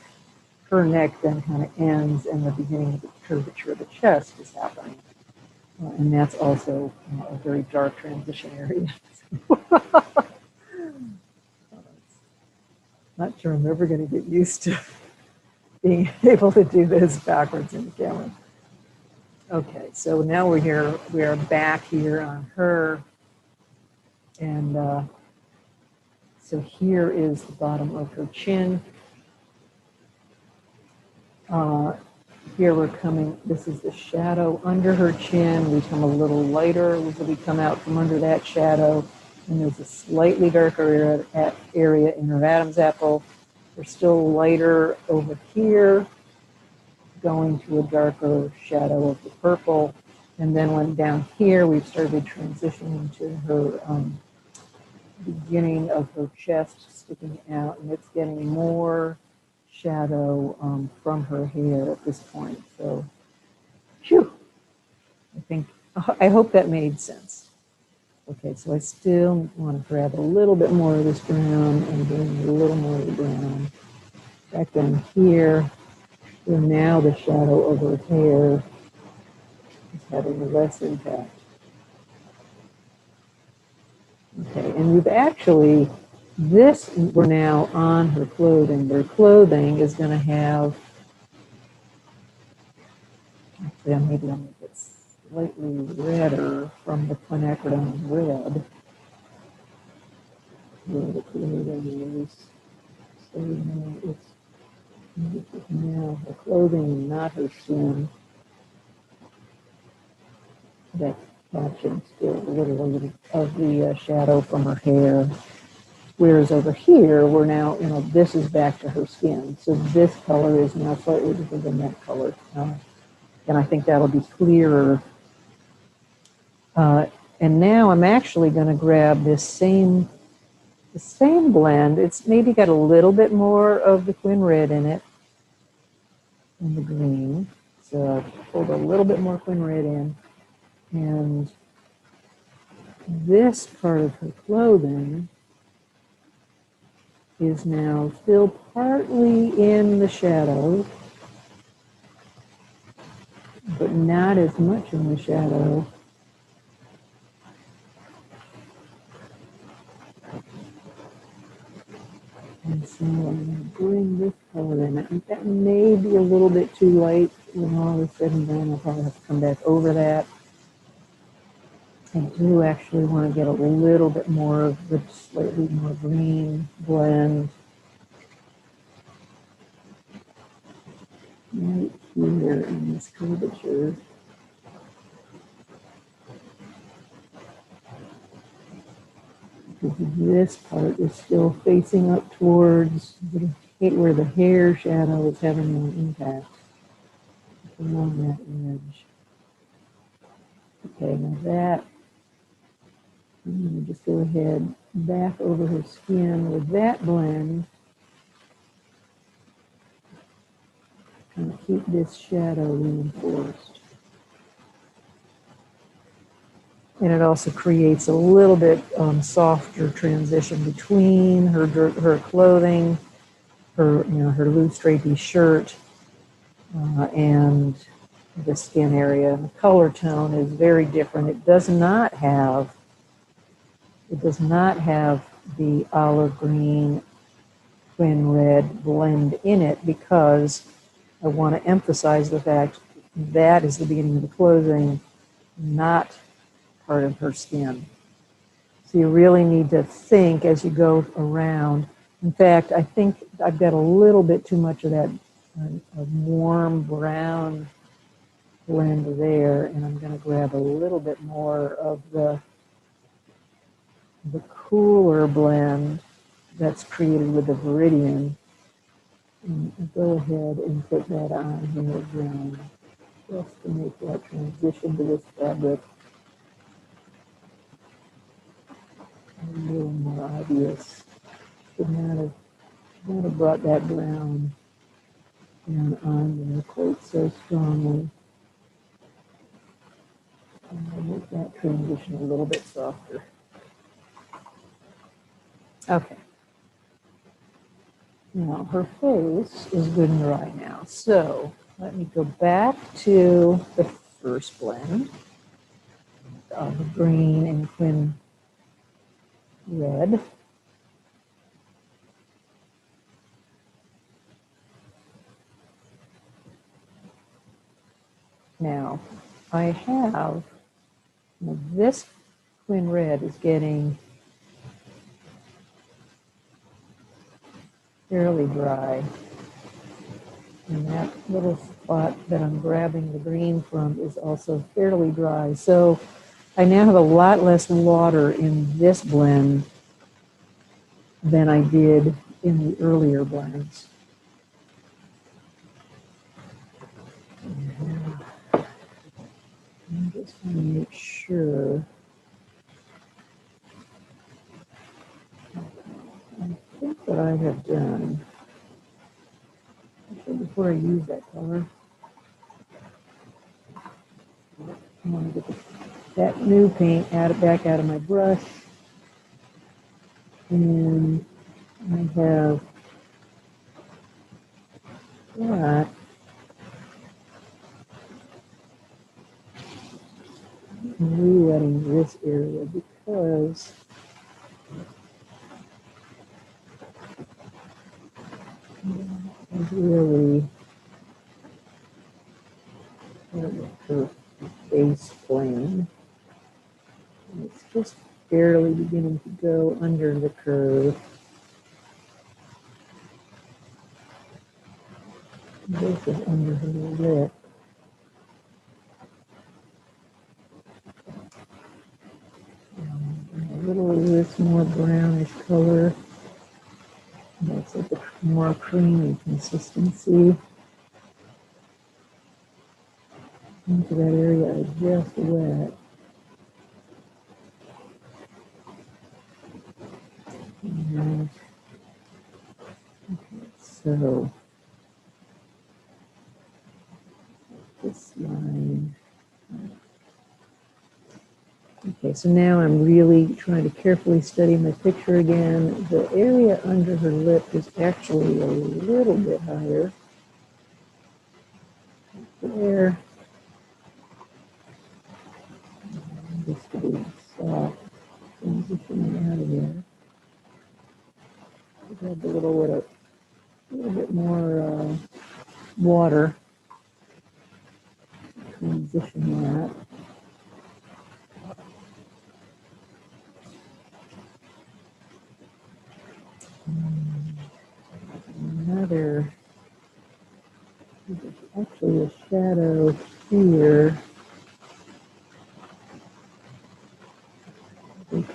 her neck then kind of ends, and the beginning of the curvature of the chest is happening. And that's also a very dark transition area. Not sure I'm ever going to get used to being able to do this backwards in the camera. Okay, so now we are back here on her. And so here is the bottom of her chin. Here we're coming, this is the shadow under her chin. We come a little lighter, we come out from under that shadow. And there's a slightly darker area in her Adam's apple. We're still lighter over here, going to a darker shadow of the purple. And then when down here, we've started transitioning to her beginning of her chest sticking out, and it's getting more shadow from her hair at this point. So, phew, I hope that made sense. Okay, so I still want to grab a little bit more of this brown and bring a little more of the brown back down here. And now the shadow over her hair is having less impact. Okay, and we've actually, we're now on her clothing. Their clothing is going to have, actually maybe I'll make it slightly redder from the quinacridone red. where the clothing is. So it's now her clothing, not her skin. That's catching still a little of the shadow from her hair. Whereas over here, we're now, this is back to her skin. So this color is now slightly different than that color. And I think that'll be clearer. And now I'm actually going to grab the same blend. It's maybe got a little bit more of the Quin Red in it, and the green. So I've pulled a little bit more Quin Red in. And this part of her clothing is now still partly in the shadow, but not as much in the shadow. And so I'm going to bring this color in. I think that may be a little bit too light. When all is said and done, I'll probably have to come back over that. I do actually want to get a little bit more of the slightly more green blend right here in this curvature. This part is still facing up towards where the hair shadow is having an impact along that edge. Okay, now that, I'm going to just go ahead back over her skin with that blend. Kind of keep this shadow reinforced. And it also creates a little bit softer transition between her clothing, her loose drapey shirt, and the skin area. And the color tone is very different. It does not have the olive green Quin Red blend in it, because I want to emphasize the fact that is the beginning of the clothing, not part of her skin. So you really need to think as you go around. In fact, I think I've got a little bit too much of that warm brown blend there, and I'm going to grab a little bit more of the cooler blend that's created with the Viridian. And I'll go ahead and put that on here again, just to make that transition to this fabric a little more obvious. Should not have brought that brown down on there quite so strongly. And I'll make that transition a little bit softer. Okay. Now her face is good and dry now. So let me go back to the first blend of the green and Quin Red. Now I have, this Quin Red is getting fairly dry. And that little spot that I'm grabbing the green from is also fairly dry. So I now have a lot less water in this blend than I did in the earlier blends. I'm just going to make sure. I think what I have done, actually before I use that color, I want to get that new paint back out of my brush. And I have that rewetting this area, because it's really her base plane. It's just barely beginning to go under the curve. This is under her lip. A little of this more brownish color. That's like a more creamy consistency. Into that area I just wet. And, okay, so this line. Okay, so now I'm really trying to carefully study my picture again. The area under her lip is actually a little bit higher. There. Just to be soft. Transitioning out of there. Grab a little bit more water. Transition that. Another, actually a shadow here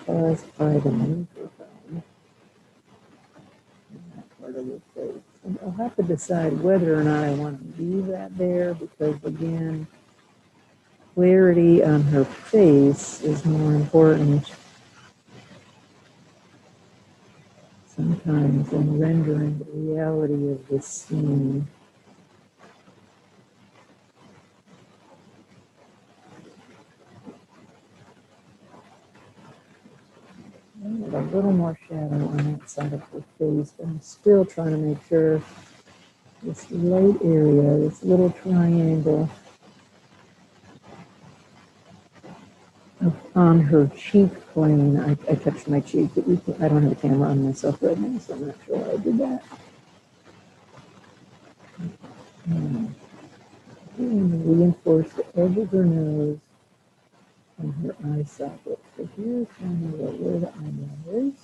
caused by the microphone. That part of the face. And I'll have to decide whether or not I want to leave that there because again, clarity on her face is more important sometimes than rendering the reality of the scene. A little more shadow on that side of her face, but I'm still trying to make sure this light area, this little triangle on her cheek plane. I touched my cheek, but I don't have a camera on myself right now, so I'm not sure I did that. And reinforce the edge of her nose and her eye socket. So here's kind of where the eyebrow is.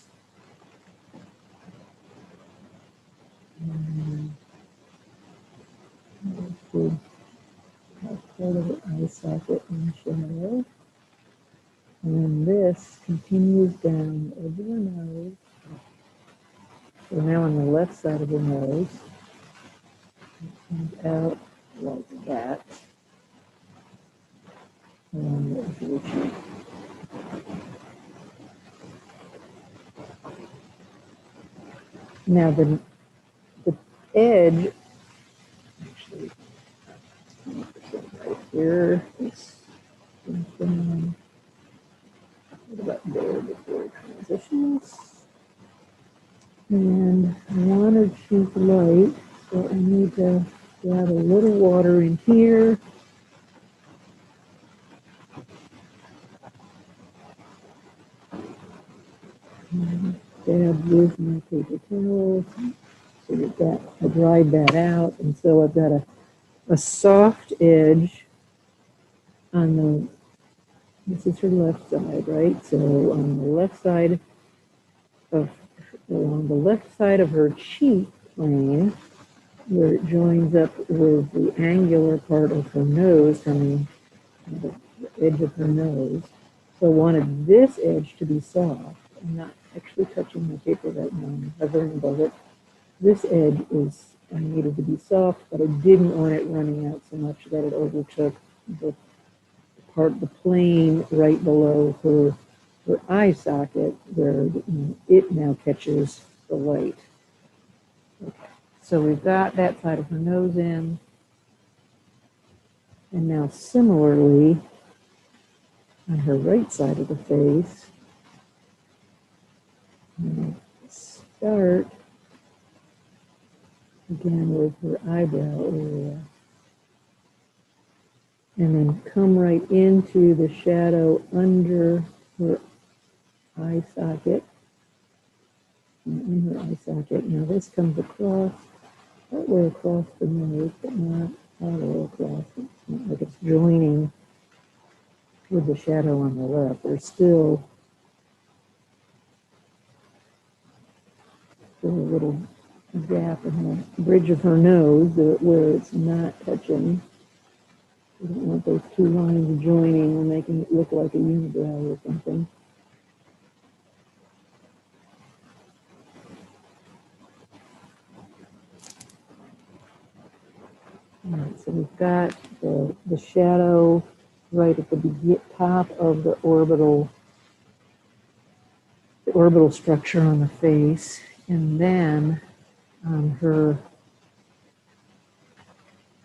And part of the eye socket in shadow. And then this continues down the edge of her nose. So now on the left side of her nose. And out like that. Along the edge of the cheek. Now the edge, actually, right here is down. What about there before it transitions? And I want her cheek light, so I need to add a little water in here. And dab with my paper towel so that I dried that out, and so I've got a soft edge on the, this is her left side, right? So on the left side of, along the left side of her cheek plane, where it joins up with the angular part of her nose from the edge of her nose. So I wanted this edge to be soft. I'm not actually touching my paper right now, I'm hovering above it. This edge is, I needed to be soft, but I didn't want it running out so much that it overtook the part of the plane right below her eye socket where it now catches the light. Okay. So we've got that side of her nose in. And now similarly, on her right side of the face, start again with her eyebrow area. And then come right into the shadow under her eye socket. And in her eye socket. Now this comes across, partway across the nose, but not all the way across. It's not like it's joining with the shadow on the left. There's still little gap in the bridge of her nose where it's not touching. We don't want those two lines joining and making it look like a unibrow or something. All right, so we've got the shadow right at the top of the orbital structure on the face, and then her.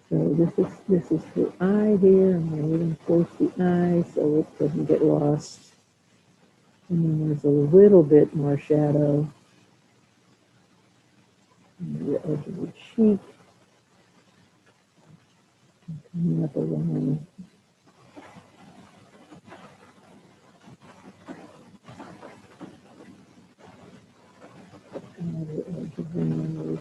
So this is her eye here. I'm going to reinforce the eye so it doesn't get lost. And then there's a little bit more shadow on the edge of the cheek. And coming up along. The edge of the nose.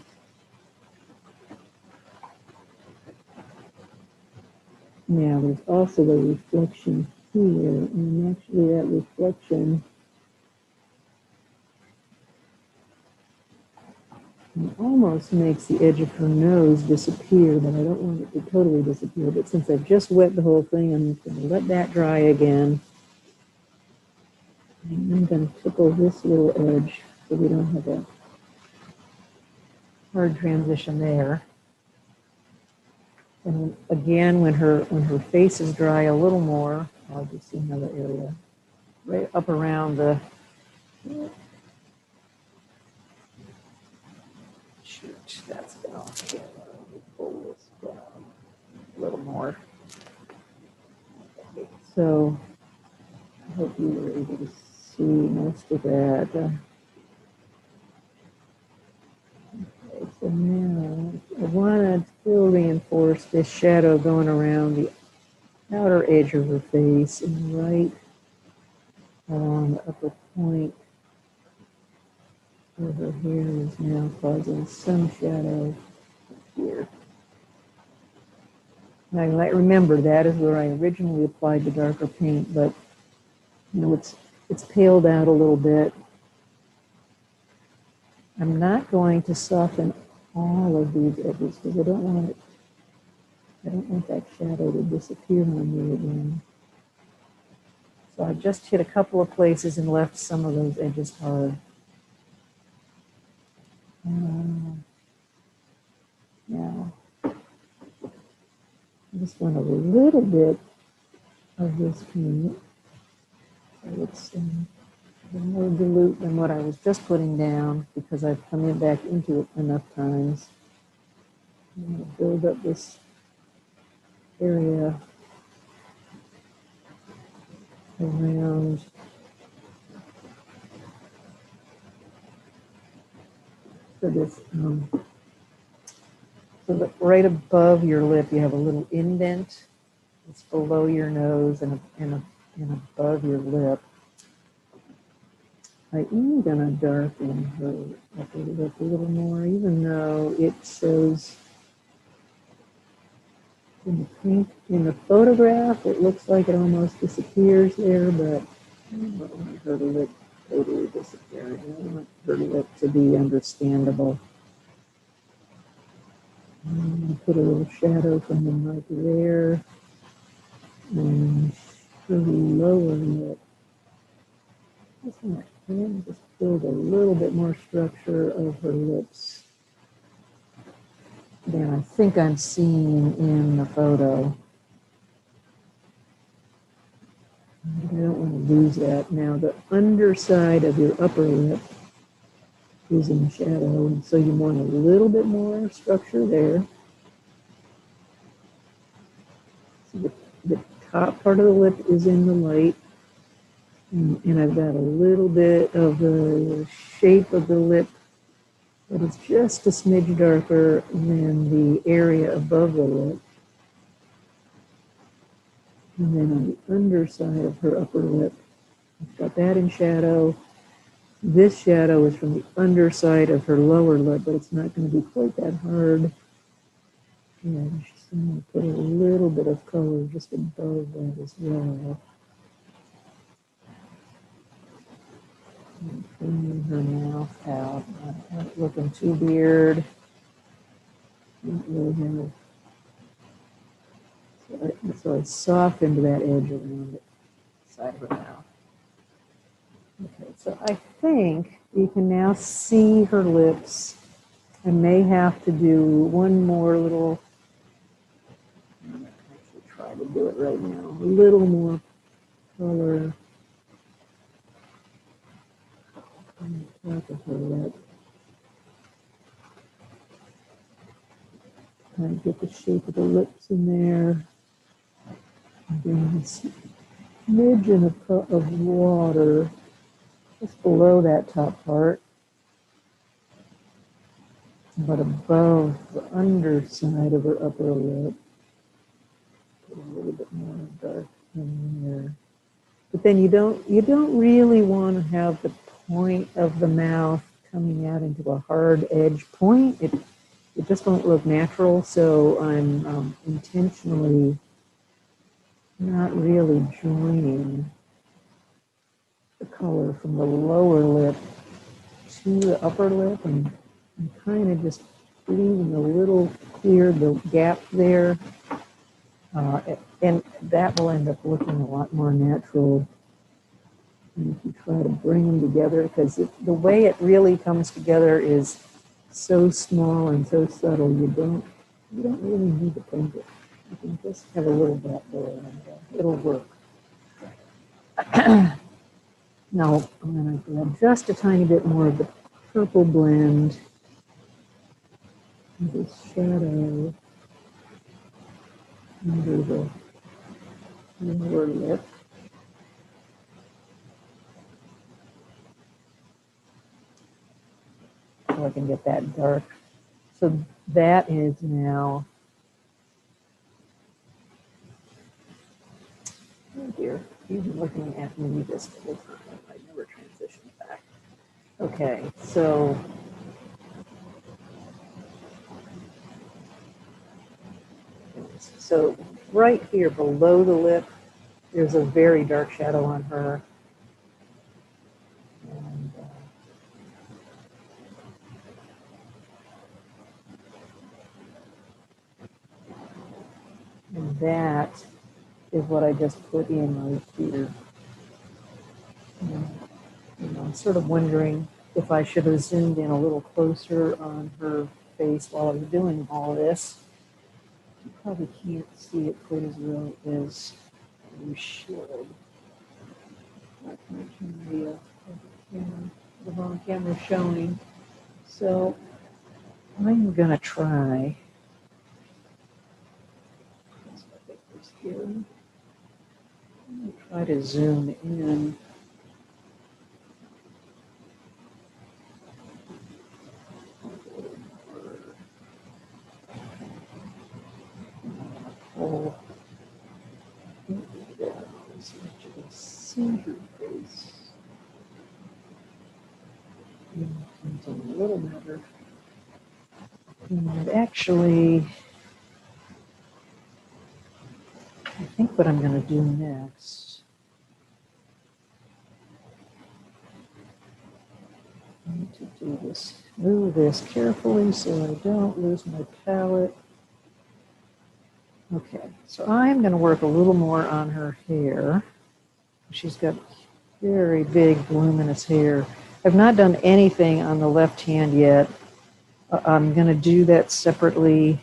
Now there's also a reflection here, and actually that reflection almost makes the edge of her nose disappear, but I don't want it to totally disappear. But since I've just wet the whole thing, I'm going to let that dry again. And I'm going to tickle this little edge so we don't have a hard transition there. And again, when her face is dry a little more, I'll just see another area right up around the. Shoot, that's down here. Let me pull this down a little more. Okay, so I hope you were able to see most of that. Okay, so now I want to still reinforce this shadow going around the outer edge of her face and right along the upper point where her hair is now causing some shadow here. Now you might remember that is where I originally applied the darker paint, but you know it's paled out a little bit. I'm not going to soften all of these edges because I don't want that shadow to disappear on me again. So I just hit a couple of places and left some of those edges hard. Now, I just want a little bit of this paint. So it's more dilute than what I was just putting down because I've come in back into it enough times. I'm going to build up this area around so this so that right above your lip you have a little indent. It's below your nose and above your lip. I am going to darken her upper lip a little more, even though it shows in the photograph, it looks like it almost disappears there, but I don't want her lip totally disappearing. I want her lip to be understandable. I'm going to put a little shadow from the mic there, and her lower lip. Just build a little bit more structure of her lips than I think I'm seeing in the photo. I don't want to lose that. Now the underside of your upper lip is in shadow, and so you want a little bit more structure there. So the top part of the lip is in the light, and I've got a little bit of the shape of the lip that is just a smidge darker than the area above the lip. And then on the underside of her upper lip, I've got that in shadow. This shadow is from the underside of her lower lip, but it's not going to be quite that hard. And she's going to put a little bit of color just above that as well. bringing her mouth out. Not looking too weird. Don't really have, so I softened that edge around the side of her mouth. Okay, so I think you can now see her lips. I may have to do one more little, I'm going to actually try to do it right now, a little more color on the top of her lip. Kind of get the shape of the lips in there. And then this smidgen of water just below that top part, but above the underside of her upper lip. Put a little bit more dark in there. But then you don't really want to have the point of the mouth coming out into a hard edge point. It just won't look natural. So I'm intentionally not really joining the color from the lower lip to the upper lip, and I'm kind of just leaving a little clear the gap there, and that will end up looking a lot more natural. And if you try to bring them together, because the way it really comes together is so small and so subtle, you don't really need to paint it. You can just have a little gap there, and it'll work. Now I'm going to grab just a tiny bit more of the purple blend, this shadow under the lower lip. So I can get that dark. So that is now, oh dear, you've been looking at me this whole time. I never transitioned back. Okay, so right here below the lip, there's a very dark shadow on her. And that is what I just put in right here. And I'm sort of wondering if I should have zoomed in a little closer on her face while I was doing all this. You probably can't see it quite as well as you should. The wrong camera showing. So I'm going to try. Here. I'm going to try to zoom in. Oh, so you can see her face. It's a little better. And actually, I think what I'm going to do next, I need to do this, move this carefully so I don't lose my palette. Okay, so I'm going to work a little more on her hair. She's got very big, voluminous hair. I've not done anything on the left hand yet. I'm going to do that separately.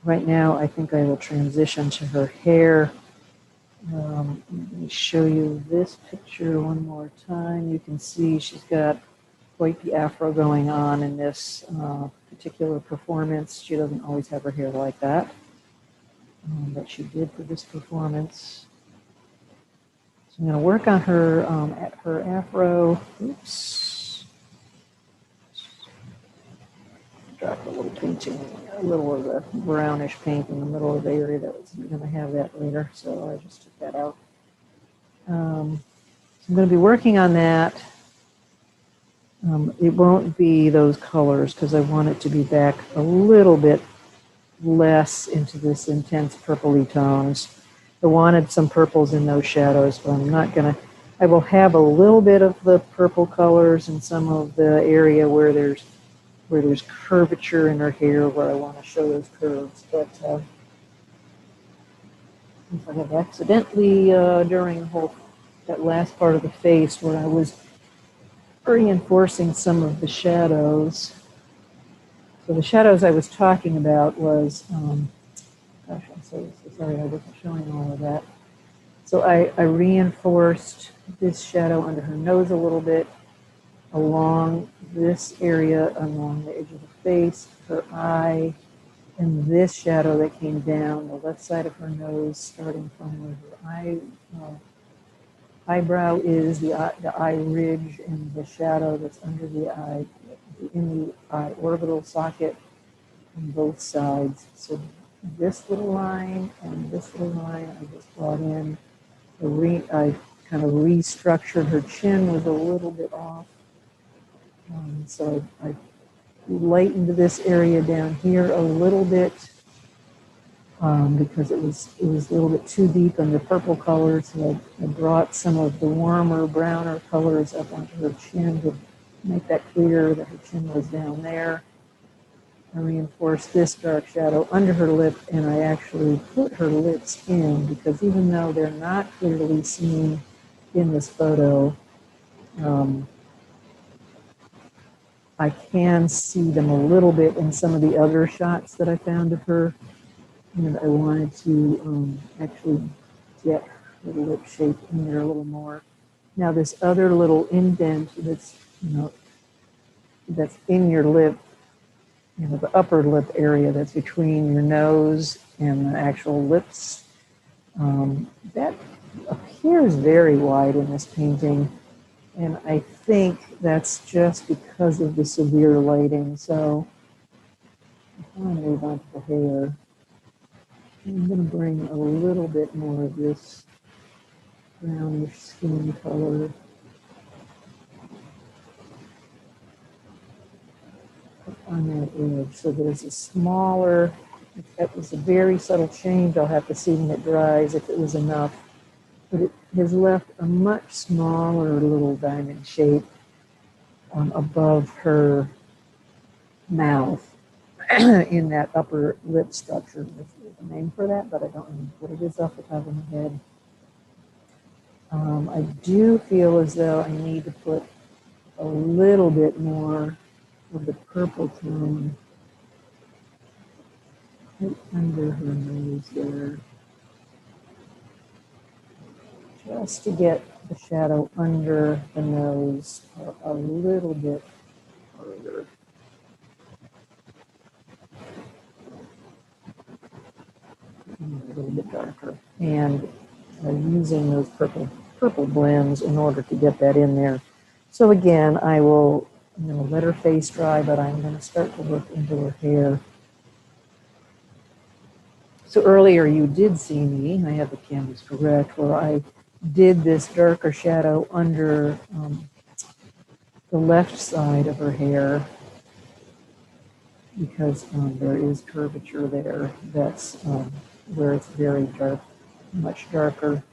Right now, I think I will transition to her hair. Let me show you this picture one more time. You can see she's got quite the afro going on in this particular performance. She doesn't always have her hair like that, but she did for this performance. So I'm going to work on her at her afro. Oops. Drop a little painting, a little of the brownish paint in the middle of the area that was going to have that later, so I just took that out. So I'm going to be working on that. It won't be those colors because I want it to be back a little bit less into this intense purpley tones. I wanted some purples in those shadows, but I'm not going to I will have a little bit of the purple colors in some of the area where there's curvature in her hair, where I want to show those curves. But if I have accidentally during the whole that last part of the face where I was reinforcing some of the shadows. So the shadows I was talking about was, gosh, I'm so sorry I wasn't showing all of that. So I reinforced this shadow under her nose a little bit, along this area, along the edge of the face, her eye, and this shadow that came down the left side of her nose, starting from where her eyebrow is, the eye ridge, and the shadow that's under the eye, in the eye orbital socket on both sides. So this little line and this little line I just brought in. I kind of restructured. Her chin was a little bit off. So I lightened this area down here a little bit because it was a little bit too deep in the purple colors. So I brought some of the warmer, browner colors up onto her chin to make that clear that her chin was down there. I reinforced this dark shadow under her lip, and I actually put her lips in because even though they're not clearly seen in this photo, I can see them a little bit in some of the other shots that I found of her. And I wanted to actually get her lip shape in there a little more. Now this other little indent that's, that's in your lip, the upper lip area that's between your nose and the actual lips, that appears very wide in this painting. And I think that's just because of the severe lighting. So I want to move on to the hair. I'm going to bring a little bit more of this brownish skin color on that edge. So there's a smaller, that was a very subtle change. I'll have to see when it dries if it was enough. But it has left a much smaller little diamond shape above her mouth in that upper lip structure. There's a name for that, but I don't know what it is off the top of my head. I do feel as though I need to put a little bit more of the purple tone right under her nose there, just to get the shadow under the nose a little bit further. A little bit darker. And using those purple blends in order to get that in there. So again, I will let her face dry, but I'm going to start to look into her hair. So earlier you did see me, I have the canvas correct, where I did this darker shadow under the left side of her hair because there is curvature there. That's where it's very dark, much darker.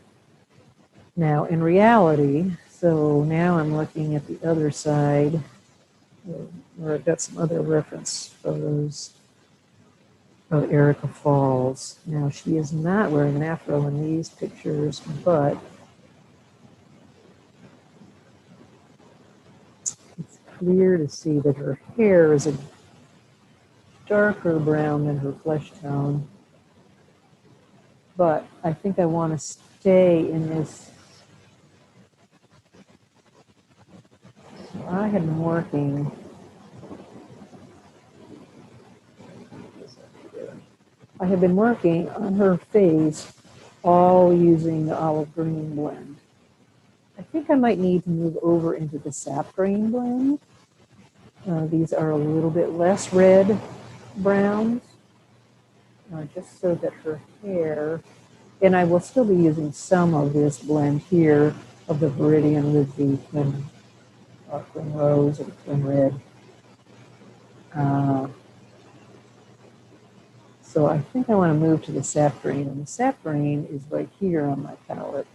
Now, in reality, so now I'm looking at the other side, where I've got some other reference photos of Erica Falls. Now, she is not wearing an afro in these pictures, but it's clear to see that her hair is a darker brown than her flesh tone. But I think I want to stay in this. So I had been working. I have been working on her face all using the olive green blend. I think I might need to move over into the sap green blend. These are a little bit less red browns, just so that her hair, and I will still be using some of this blend here of the Viridian with the twin rose or twin red. So I think I want to move to the sap green, and the sap green is right here on my palette.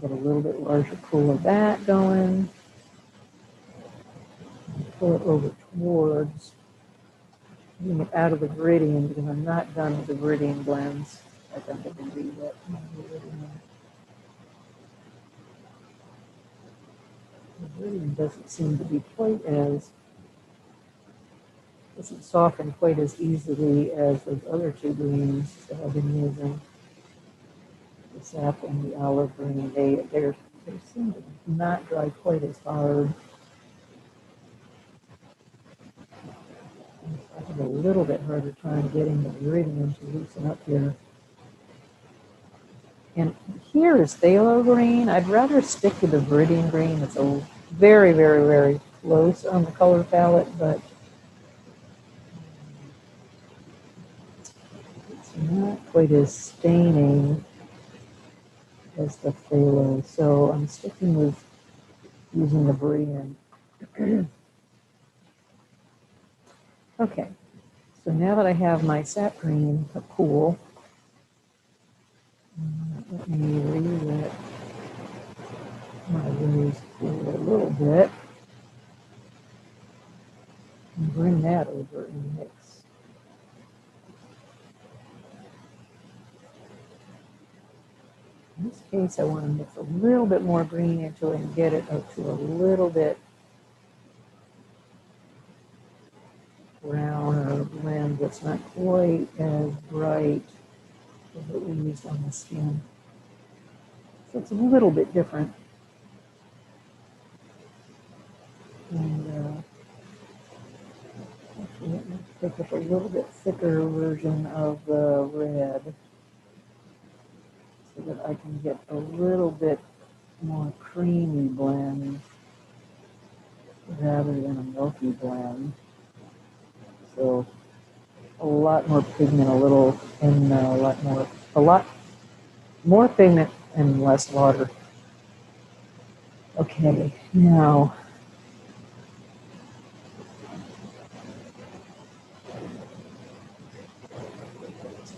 Get a little bit larger pool of that going. Pull it over towards, getting it out of the Viridian because I'm not done with the Viridian blends. I think I can do that. The Viridian doesn't seem to be quite as, doesn't soften quite as easily as those other two greens that I've been using. The sap and the olive green, they seem to not dry quite as hard. I have a little bit harder time getting the Viridian to loosen up here. And here is phthalo green. I'd rather stick to the Viridian green. It's a very, very, very close on the color palette, but it's not quite as staining as the phthalo. So I'm sticking with using the Viridian. Okay, so now that I have my sap green pool, let me relet my rose pool a little bit and bring that over and mix. In this case, I want to mix a little bit more green into it and get it up to a little bit browner blend that's not quite as bright as what we used on the skin. So it's a little bit different. And actually, let me pick up a little bit thicker version of the red so that I can get a little bit more creamy blend rather than a milky blend. So a lot more pigment, and a lot more pigment and less water. Okay, now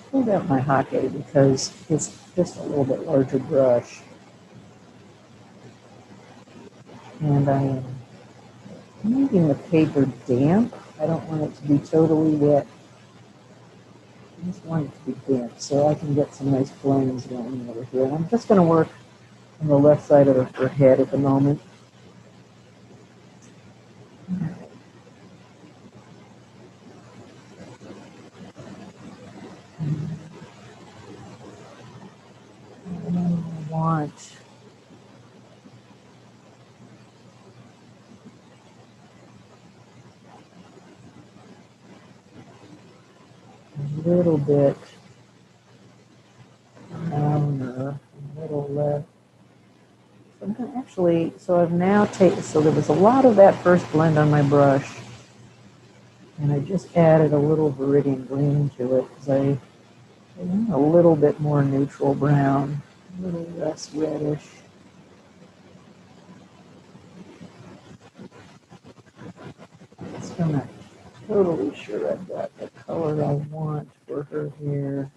pulled out my Hake because it's just a little bit larger brush, and I am leaving the paper damp. I don't want it to be totally wet. I just want it to be damp so I can get some nice blends going over here. And I'm just going to work on the left side of her head at the moment. I want a little bit browner, a little less. So I'm going to actually, so I've now taken, so there was a lot of that first blend on my brush, and I just added a little Viridian green to it because I want a little bit more neutral brown, a little less reddish. Just gonna totally sure I've got the color I want for her hair.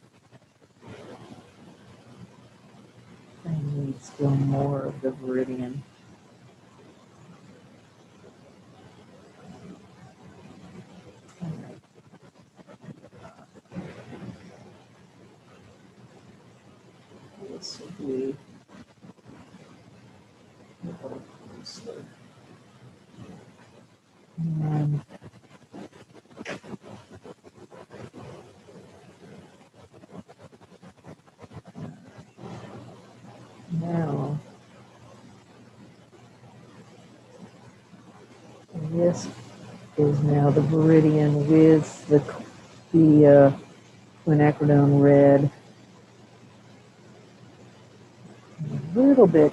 I need still more of the Viridian. This will be a little closer. And now, this is now the Viridian with the quinacridone red. A little bit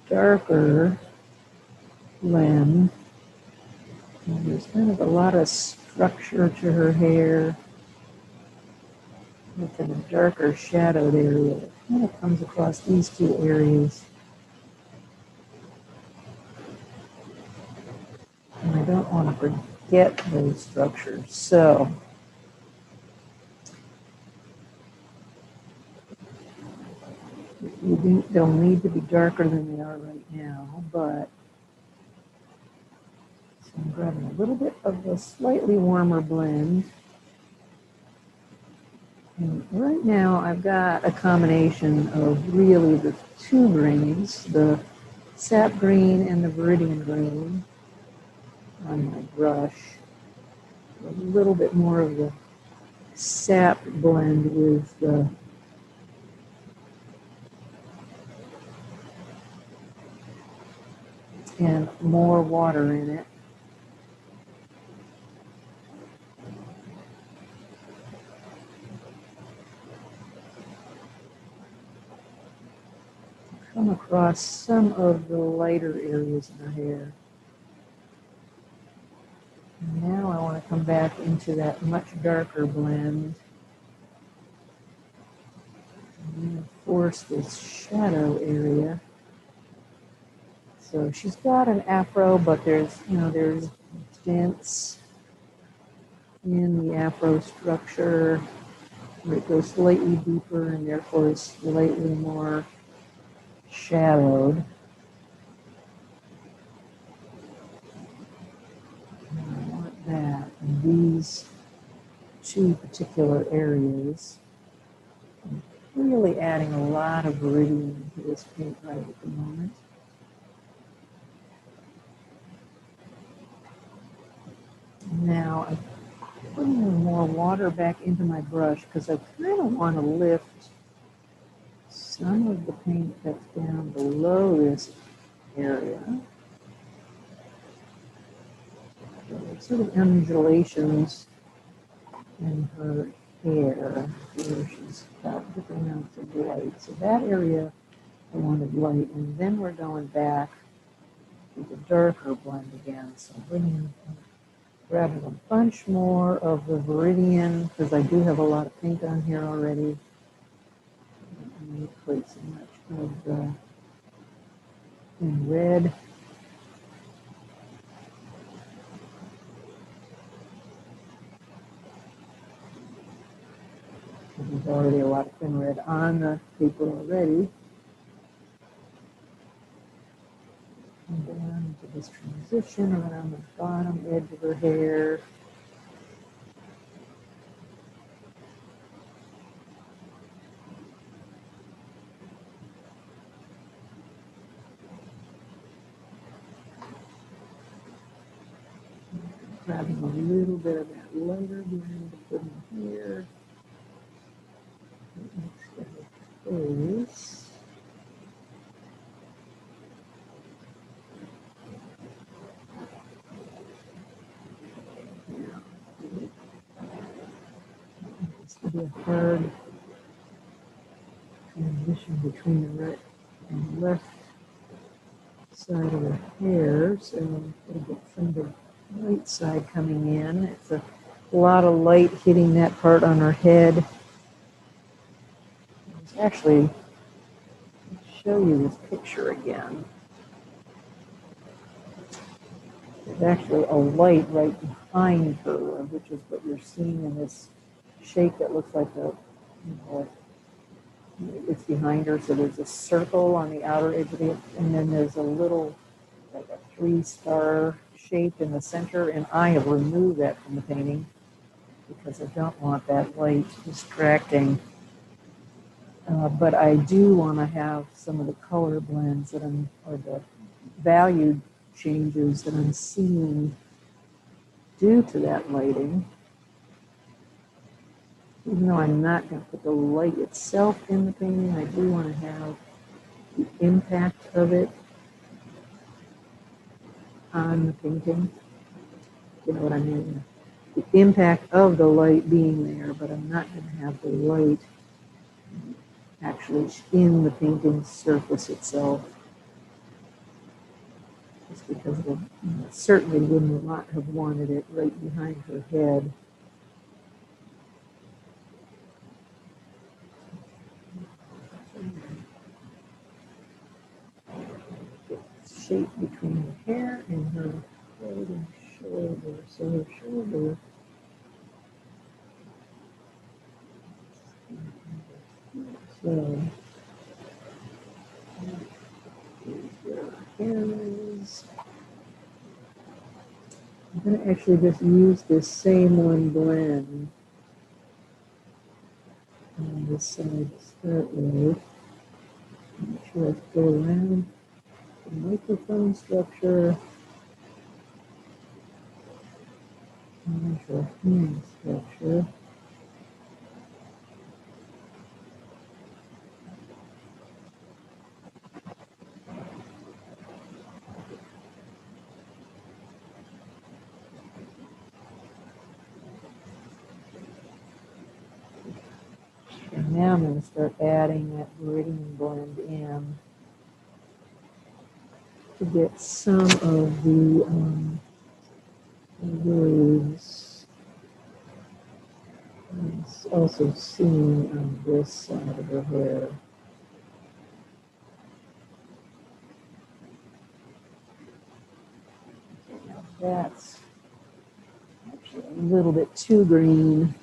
darker blend. And there's kind of a lot of structure to her hair. It's in a darker shadowed area that kind of comes across these two areas. And I don't want to forget those structures. So They'll need to be darker than they are right now, but so I'm grabbing a little bit of the slightly warmer blend. And right now I've got a combination of really the two greens, the sap green and the viridian green on my brush. A little bit more of the sap blend with the and more water in it. Come across some of the lighter areas in her hair. And now I want to come back into that much darker blend and reinforce this shadow area. So she's got an afro, but there's dents in the afro structure where it goes slightly deeper and therefore is slightly more shadowed. And I want that in these two particular areas. I'm really adding a lot of viridian to this paint right at the moment. Now I'm putting more water back into my brush because I kind of want to lift some of the paint that's down below this area. There's sort of undulations in her hair where she's got different amounts of light. So that area I wanted light, and then we're going back to the darker blend again. So grabbing a bunch more of the viridian because I do have a lot of paint on here already. I don't need quite so much of the red. There's already a lot of thin red on the paper already. And down into this transition around the bottom edge of her hair. Grabbing a little bit of that lighter blend to put in here. Next to her face. This will be a hard transition between the right and left side of her hair, so we'll get some of the right side coming in. It's a lot of light hitting that part on her head. Actually, show you this picture again. There's actually a light right behind her, which is what you're seeing in this shape that looks like it's behind her. So there's a circle on the outer edge of it, and then there's a little, like a 3-star shape in the center, and I have removed that from the painting because I don't want that light distracting. But I do want to have some of the color blends that or the value changes that I'm seeing due to that lighting. Even though I'm not going to put the light itself in the painting, I do want to have the impact of it on the painting. You know what I mean? The impact of the light being there, but I'm not going to have the light actually in the painting surface itself. Just because I certainly wouldn't have wanted it right behind her head. Shape between the hair and her head and shoulder. So her shoulder so hair is. I'm going to actually just use this same one blend on this side to start with. Make sure I go around the microphone structure. Measure hand structure. And now I'm going to start adding that green blend in to get some of the waves. It's also seen on this side of her hair. Now that's actually a little bit too green,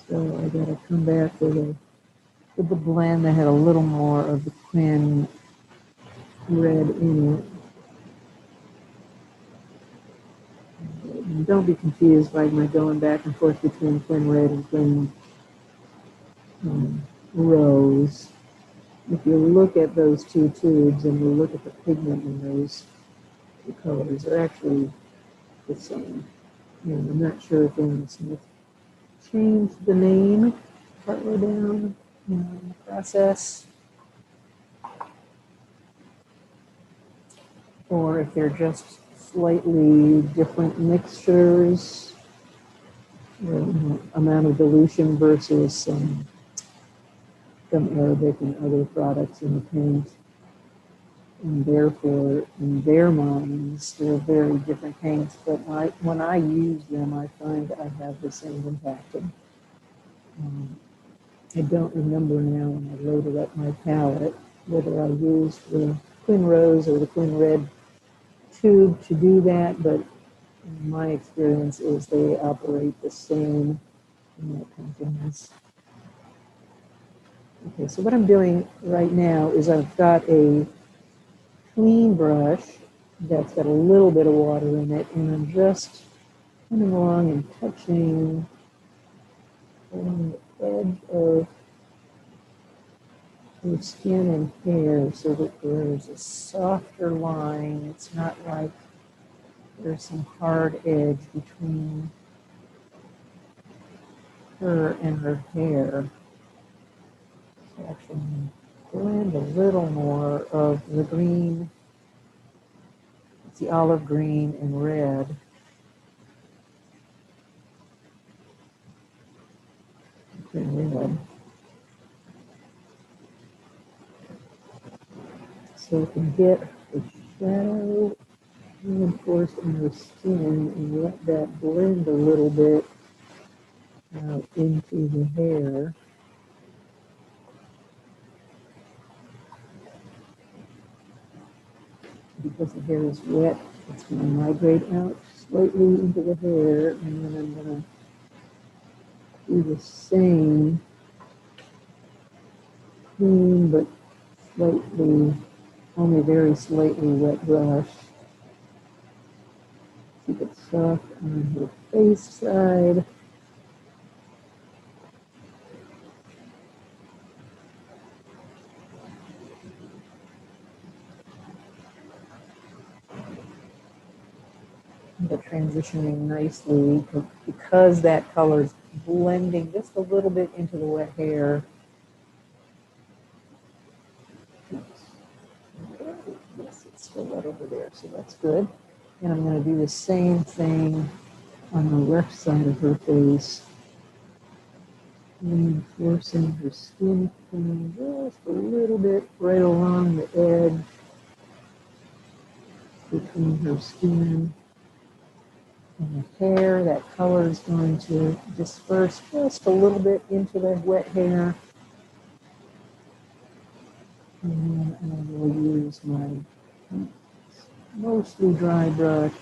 so I got to come back with the blend that had a little more of the quin red in it. And don't be confused by my going back and forth between quin red and quin rose. If you look at those two tubes and you look at the pigment in those two colors, they're actually the same. And I'm not sure if Aaron Smith changed the name partway down in the process, or if they're just slightly different mixtures, amount of dilution versus some Arabic and other products in the paint. And therefore, in their minds, they're very different paints. But when I use them, I find I have the same impact. I don't remember now when I loaded up my palette whether I used the quin rose or the quin red tube to do that, but my experience is they operate the same in that paintings. Okay, so what I'm doing right now is I've got a clean brush that's got a little bit of water in it, and I'm just coming along and touching on the edge of her skin and hair so that there's a softer line. It's not like there's some hard edge between her and her hair. So actually blend a little more of the green, it's the olive green and red. Red. So we can get the shadow reinforced in her skin and let that blend a little bit out into the hair. Because the hair is wet, it's going to migrate out slightly into the hair, and then I'm going to do the same clean but slightly, only very slightly wet brush. Keep it soft on her face side. But transitioning nicely because that color is blending just a little bit into the wet hair. Yes, it's still wet over there, so that's good. And I'm going to do the same thing on the left side of her face, reinforcing her skin tone just a little bit right along the edge between her skin and the hair. That color is going to disperse just a little bit into the wet hair. And then I will use my mostly dry brush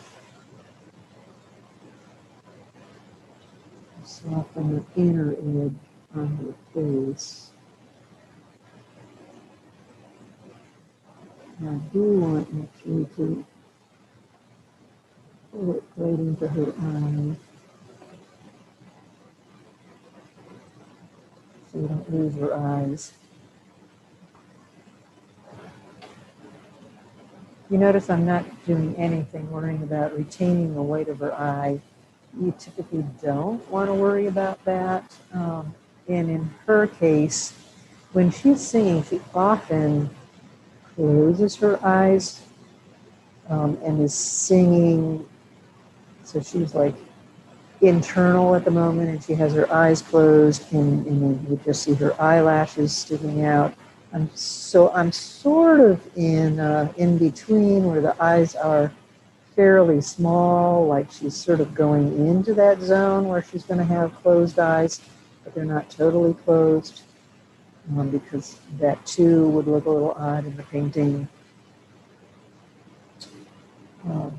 to soften the inner edge on her face. And I do want actually to pull it right into her eye so we don't lose her eyes. You notice I'm not doing anything worrying about retaining the white of her eye. You typically don't want to worry about that. And in her case, when she's singing, she often closes her eyes and is singing. So she's like internal at the moment, and she has her eyes closed, and you just see her eyelashes sticking out. I'm sort of in between where the eyes are fairly small, like she's sort of going into that zone where she's going to have closed eyes, but they're not totally closed because that too would look a little odd in the painting. Um,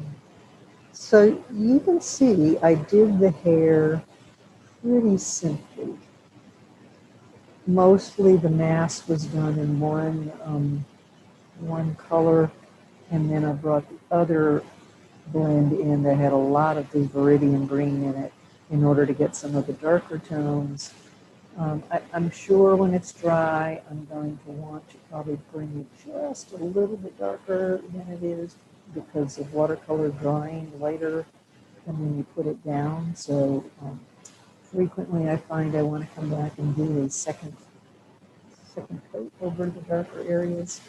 so you can see I did the hair pretty simply. Mostly the mask was done in one color, and then I brought the other blend in that had a lot of the viridian green in it in order to get some of the darker tones. I'm sure when it's dry, I'm going to want to probably bring it just a little bit darker than it is because of watercolor drying later than when you put it down. So frequently I find I want to come back and do a second coat over the darker areas.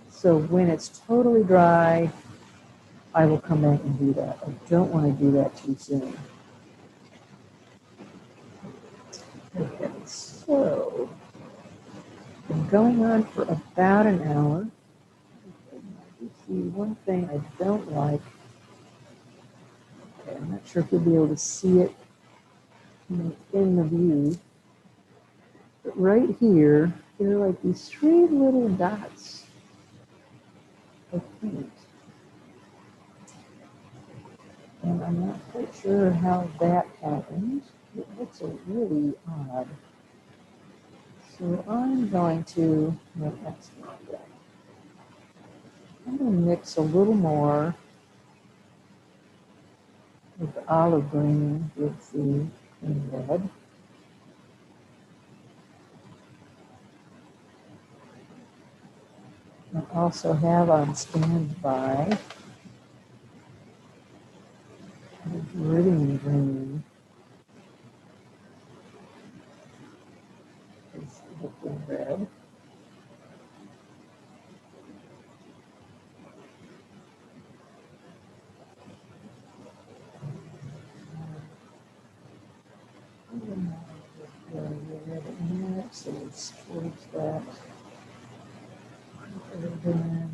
So when it's totally dry, I will come back and do that. I don't want to do that too soon. Okay, so I'm going on for about an hour. You see, one thing I don't like, okay, I'm not sure if you'll be able to see it in the view, but right here, there are like these three little dots of paint. And I'm not quite sure how that happened. It looks really odd. So I'm going to, no, that's not right. I'm going to mix a little more with the olive green with the red. I also have on standby the viridian green. Is the red. So let's towards that. And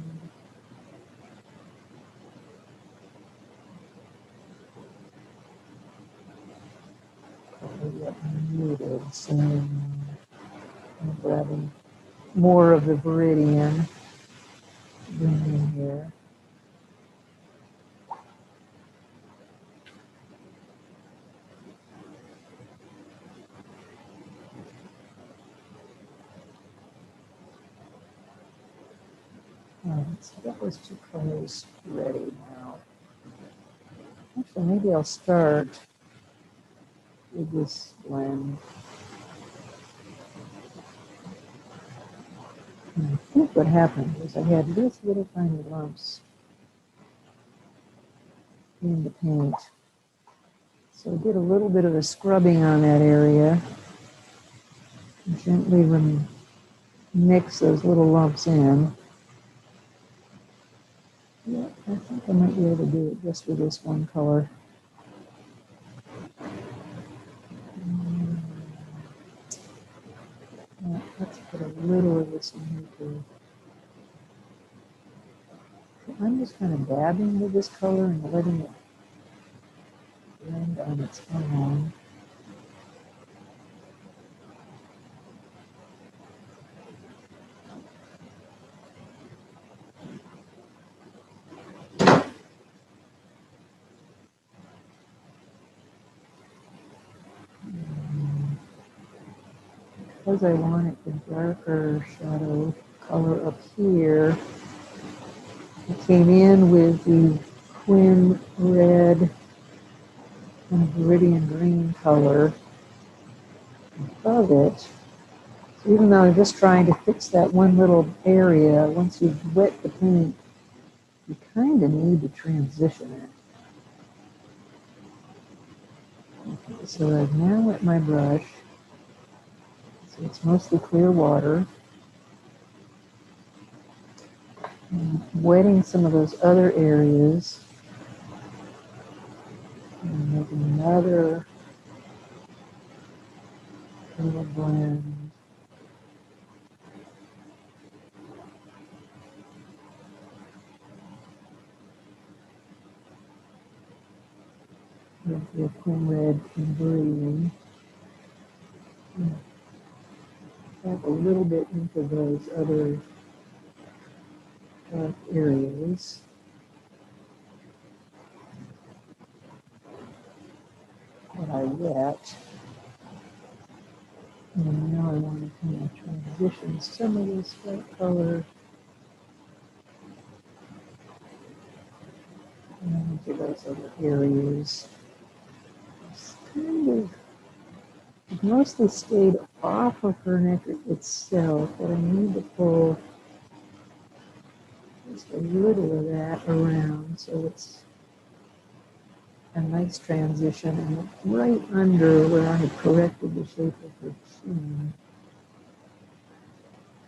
probably get muted. So I'm grabbing more of the viridian green in here. So that was two colors ready now. Actually, maybe I'll start with this blend. And I think what happened was I had these little tiny lumps in the paint. So I did a little bit of a scrubbing on that area. Gently mix those little lumps in. Yeah, I think I might be able to do it just with this one color. Yeah, let's put a little of this in here too. So I'm just kind of dabbing with this color and letting it blend on its own. Because I want it the darker shadow color up here. I came in with the Quin red and Viridian green color above it. So even though I'm just trying to fix that one little area, once you've wet the paint, you kind of need to transition it. Okay, so I've now wet my brush. So it's mostly clear water. And wetting some of those other areas. And making another little blend. With the Quin red and green. Tap a little bit into those other dark areas. That I wet. And now I want to kind of transition some of this white color into those other areas. It's kind of it mostly stayed off of her neck itself, but I need to pull just a little of that around so it's a nice transition and right under where I had corrected the shape of her chin.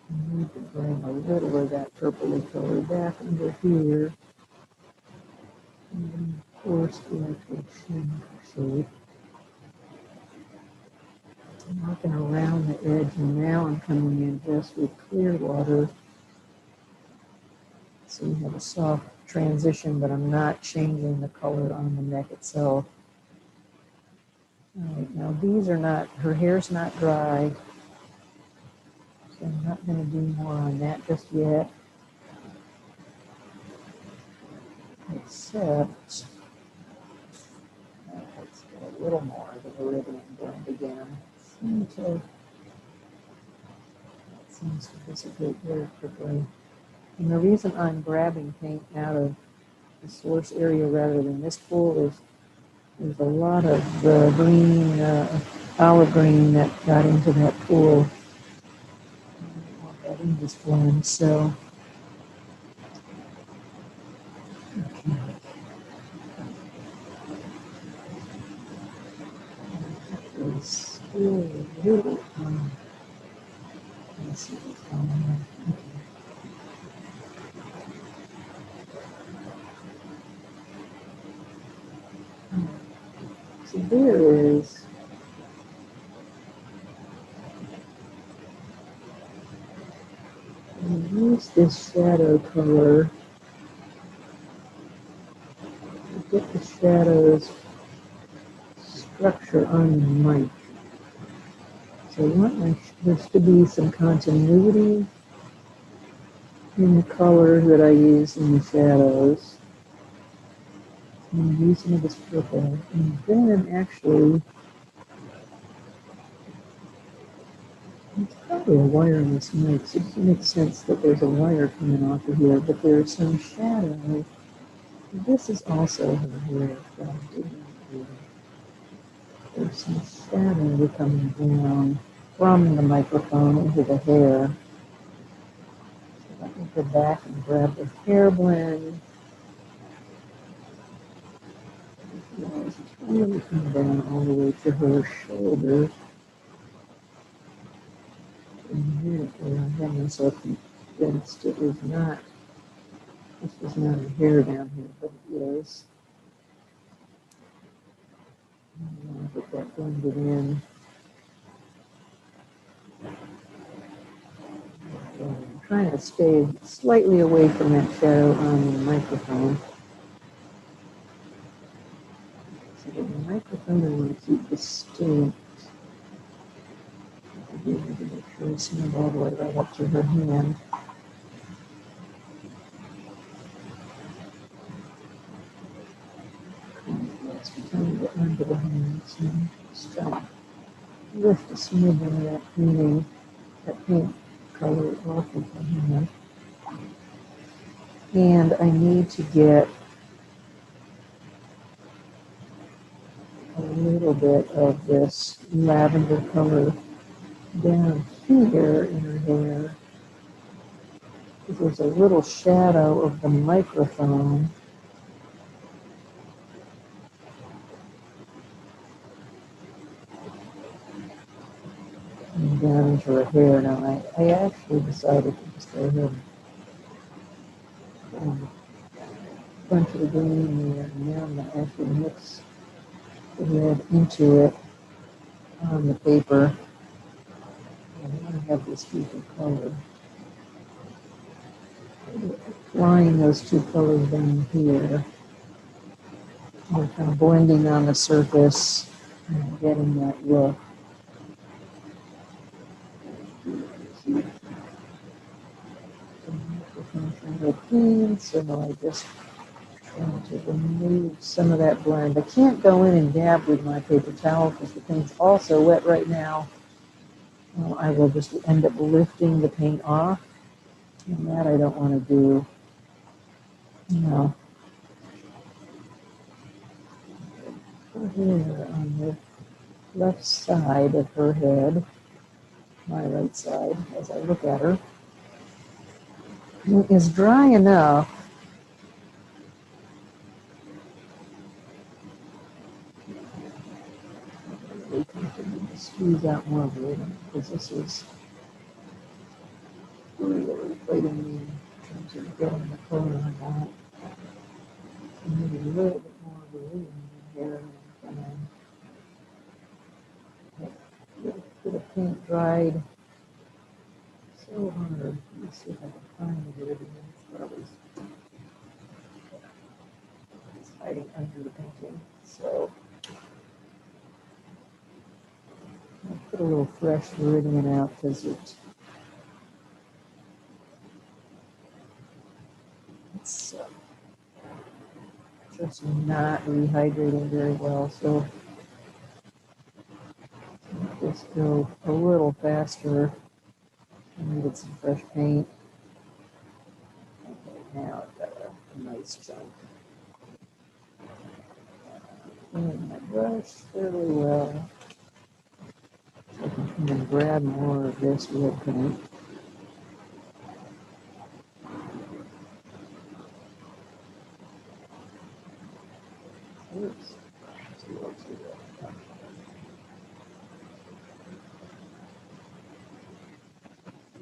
I need to bring a little of that purpley color back under here. And then, of course, the actual chin shape. I'm working around the edge, and now I'm coming in just with clear water. So you have a soft transition, but I'm not changing the color on the neck itself. All right, now these are not, her hair's not dry, so I'm not going to do more on that just yet. Except, let's get a little more of the Viridian blend again. That seems to dissipate very quickly. And the reason I'm grabbing paint out of the source area rather than this pool is there's a lot of the green, olive green that got into that pool. I don't want that in this blend, so. Okay. It's still a little, let's see what's going on. Okay. So there is I use this shadow color to get the shadows structure on the mic. So I want there to be some continuity in the colors that I use in the shadows. I'm using this purple, and then actually it's probably a wire in this mic, so it makes sense that there's a wire coming off of here, but there's some shadow. This is also her hair. There's some shadow coming down from the microphone into the hair. So let me go back and grab the hair blend. It's really come down all the way to her shoulder. And here I have myself convinced it was not, this was not a hair down here, but it is. I'm going to get that blended in. I'm trying to stay slightly away from that shadow on the microphone. So the microphone I want to keep distinct. I need to make sure it's not all the way right up to her hand. Let's trying to get under the hands and just try to lift a smidgen of that painting, that paint color off of my hand. And I need to get a little bit of this lavender color down here in her hair. There's a little shadow of the microphone. And down into her hair. Now, I actually decided to just go ahead and bunch of the green there. And now I'm going to actually mix the red into it on the paper. And I want to have this heat of color. Applying those two colors down here. We're kind of blending on the surface and getting that look. Clean, so I just trying to remove some of that blend. I can't go in and dab with my paper towel because the paint's also wet right now. I will just end up lifting the paint off, and that I don't want to do. No. Here on the left side of her head, my right side, as I look at her, is dry enough. Squeeze out more of it because this is really fighting me in terms of getting the color on that. Maybe a little bit more blue in here. Get the paint dried so hard. Let me see if I can find it again. It's probably hiding under the painting. So I'll put a little fresh Viridian out because it's just not rehydrating very well. So just go a little faster and get some fresh paint. Okay, now I've got a nice chunk. Clean my brush fairly well. So I can come and grab more of this red paint. Oops.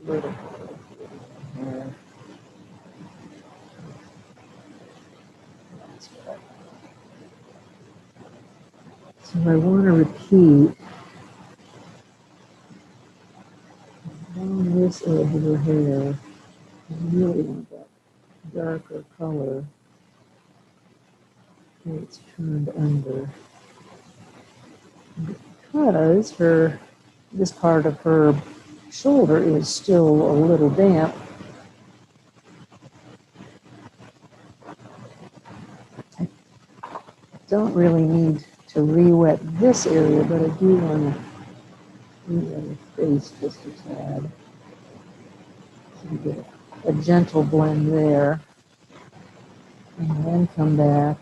Little there. So I want to repeat on this edge of her hair. I really want that darker color where it's turned under. Because this part of her shoulder is still a little damp. I don't really need to re-wet this area, but I do want to re-wet her face just a tad. So you get a gentle blend there. And then come back.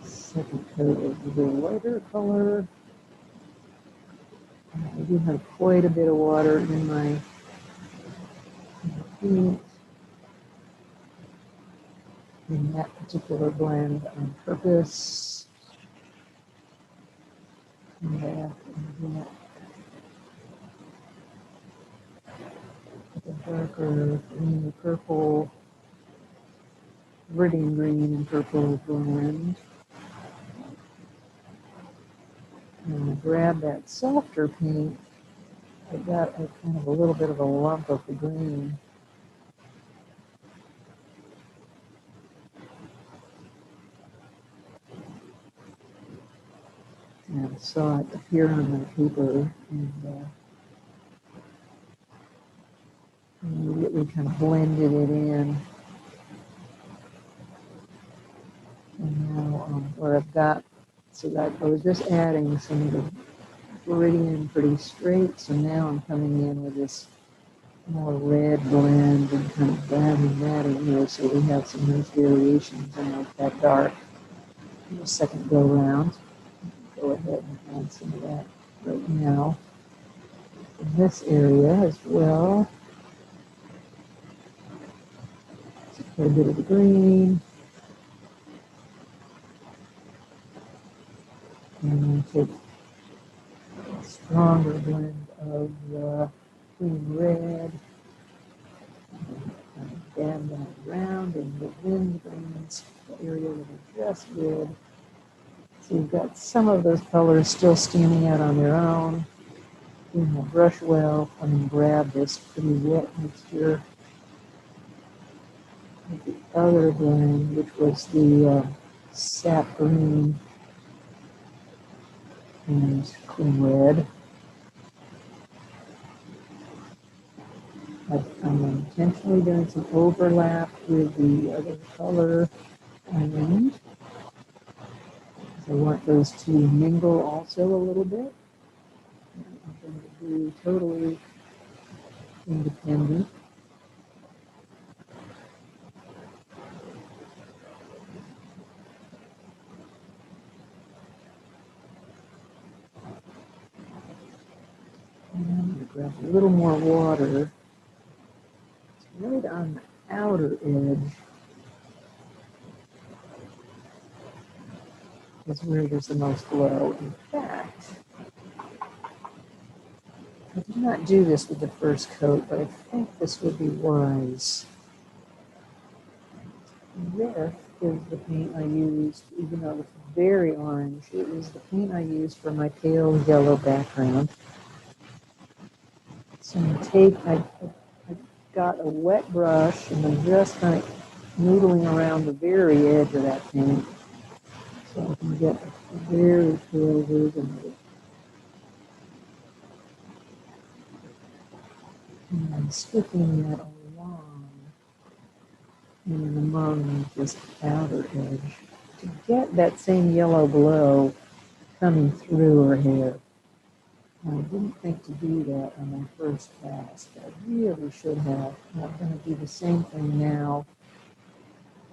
Second coat of the lighter color. I do have quite a bit of water in my paint in that particular blend on purpose. And that, the darker green, purple, Viridian green and purple blend. And I grab that softer paint. I got a kind of a little bit of a lump of the green. And I saw it appear on my paper and immediately kind of blended it in. And now where I've got, so that I was just adding some of the Floridian pretty straight, so now I'm coming in with this more red blend and kind of blending that in here, so we have some nice variations in like that dark in the second go round. Go ahead and add some of that right now in this area as well. So quite a bit of the green. And then take a stronger blend of the cream red. Kind of dab that around in the wind greens area that are just good. So you've got some of those colors still standing out on their own. Clean the brush well, come and grab this pretty wet mixture with the other blend, which was the sap green and cream red. I'm intentionally doing some overlap with the other color and I want those to mingle also a little bit. I'm going to do totally independent. And I'm going to grab a little more water. It's right on the outer edge is where there's the most glow. In fact, I did not do this with the first coat, but I think this would be wise. This is the paint I used, even though it's very orange. It was the paint I used for my pale yellow background. So I got a wet brush and I'm just kind of noodling around the very edge of that paint so I can get a very pale version of it. And I'm sticking that along and among this outer edge to get that same yellow glow coming through her hair. I didn't think to do that on my first pass. I really should have. And I'm going to do the same thing now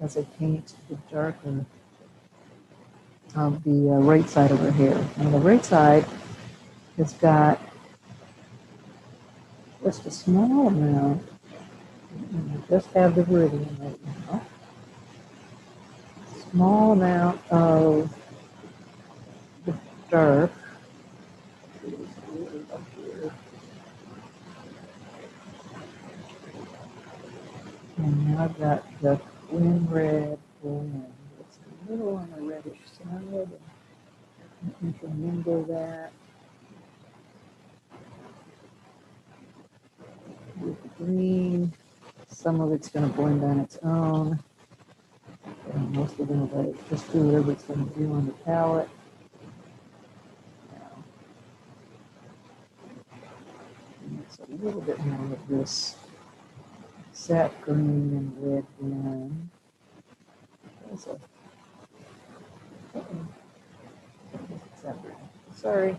as I paint the darker of the right side of her hair. Now the right side has got just a small amount. I just have the Viridian right now. Small amount of the dark. And now I've got the twin red blend. It's a little on the reddish side. You can mingle that with the green. Some of it's going to blend on its own. And most of them will just do whatever it's going to do on the palette. Now, it's a little bit more of this sap green and red blend. Sorry.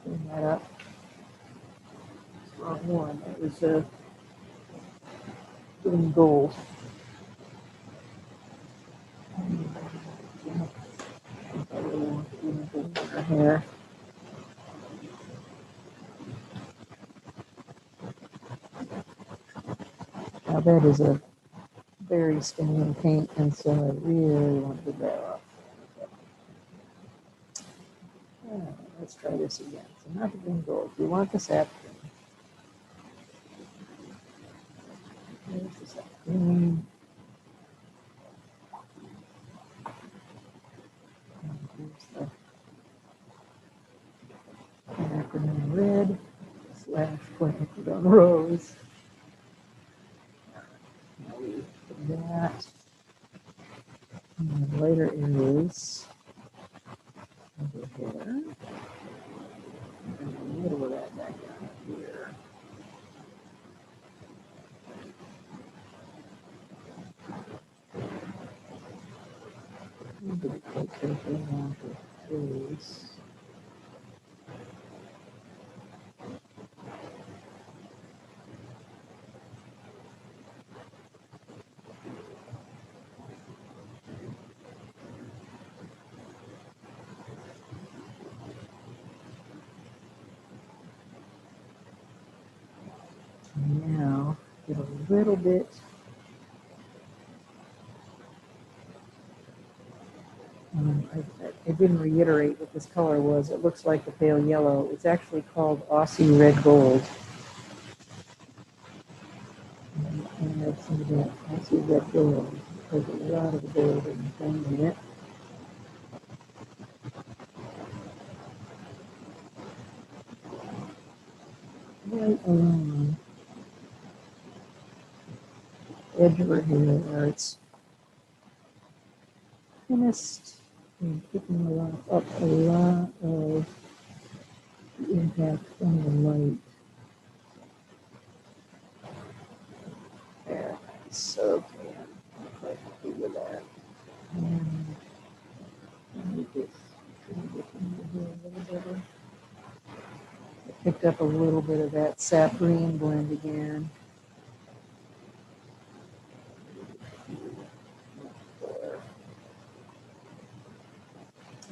Clean that up. Wrong one. It was green gold. I really want to green gold in her hair. Now that is a very stinging paint, and so I really want to get that off. Let's try this again. So not the green gold. We want the sap green. There's the sap green. And here's the quinacridone red / quinacridone rose. Now we put that in the lighter areas over here. And a little of that back down here. I'm going to be quite careful around her face. Now, get a little bit. I didn't reiterate what this color was. It looks like the pale yellow. It's actually called Aussie Red Gold. And I have some of that Aussie Red Gold. There's a lot of gold in it. Right along the edge of her hair where it's thinnest and picking up a lot of the impact from the light. There. So okay, I'm quite happy with that. And let me get in here a little better. I picked up a little bit of that sap green blend again.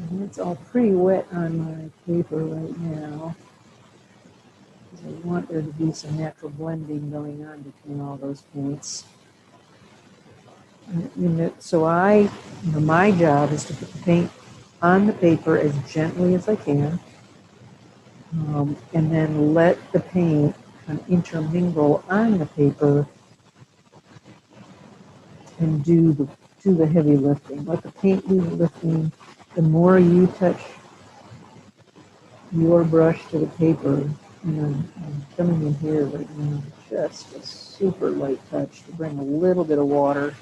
And it's all pretty wet on my paper right now, because I want there to be some natural blending going on between all those paints. So my job is to put the paint on the paper as gently as I can, and then let the paint kind of intermingle on the paper and do the heavy lifting. Let the paint do the lifting. The more you touch your brush to the paper, I'm coming in here right now, just a super light touch to bring a little bit of water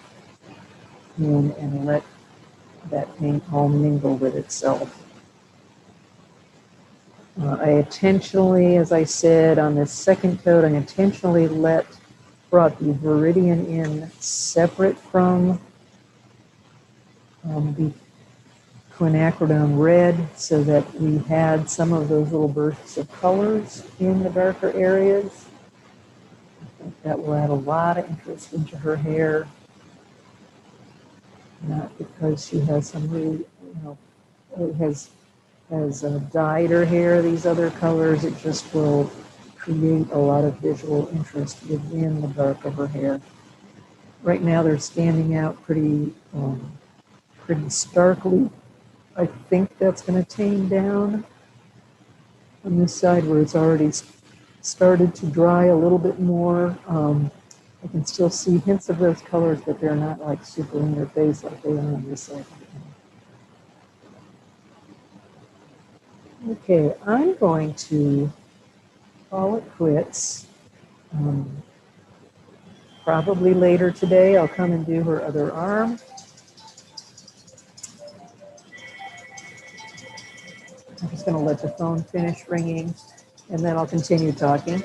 in and let that paint all mingle with itself. I intentionally, as I said, on this second coat, I intentionally brought the Viridian in separate from the quinacridone red, so that we had some of those little bursts of colors in the darker areas. I think that will add a lot of interest into her hair, not because she has some really, has dyed her hair these other colors. It just will create a lot of visual interest within the dark of her hair. Right now they're standing out pretty starkly. I think that's going to tame down on this side where it's already started to dry a little bit more. I can still see hints of those colors, but they're not like super in your face like they are on this side. Okay, I'm going to call it quits. Probably later today, I'll come and do her other arm. I'm just going to let the phone finish ringing, and then I'll continue talking.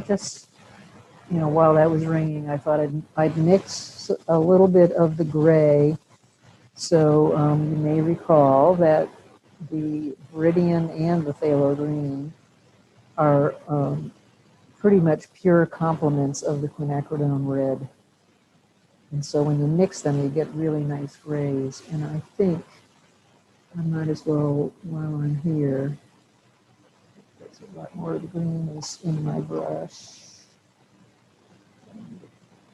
Just, while that was ringing, I thought I'd mix a little bit of the gray. So you may recall that the Viridian and the phthalo green are pretty much pure complements of the quinacridone red. And so when you mix them, you get really nice grays. And I think I might as well, while I'm here, there's a lot more of the green is in my brush.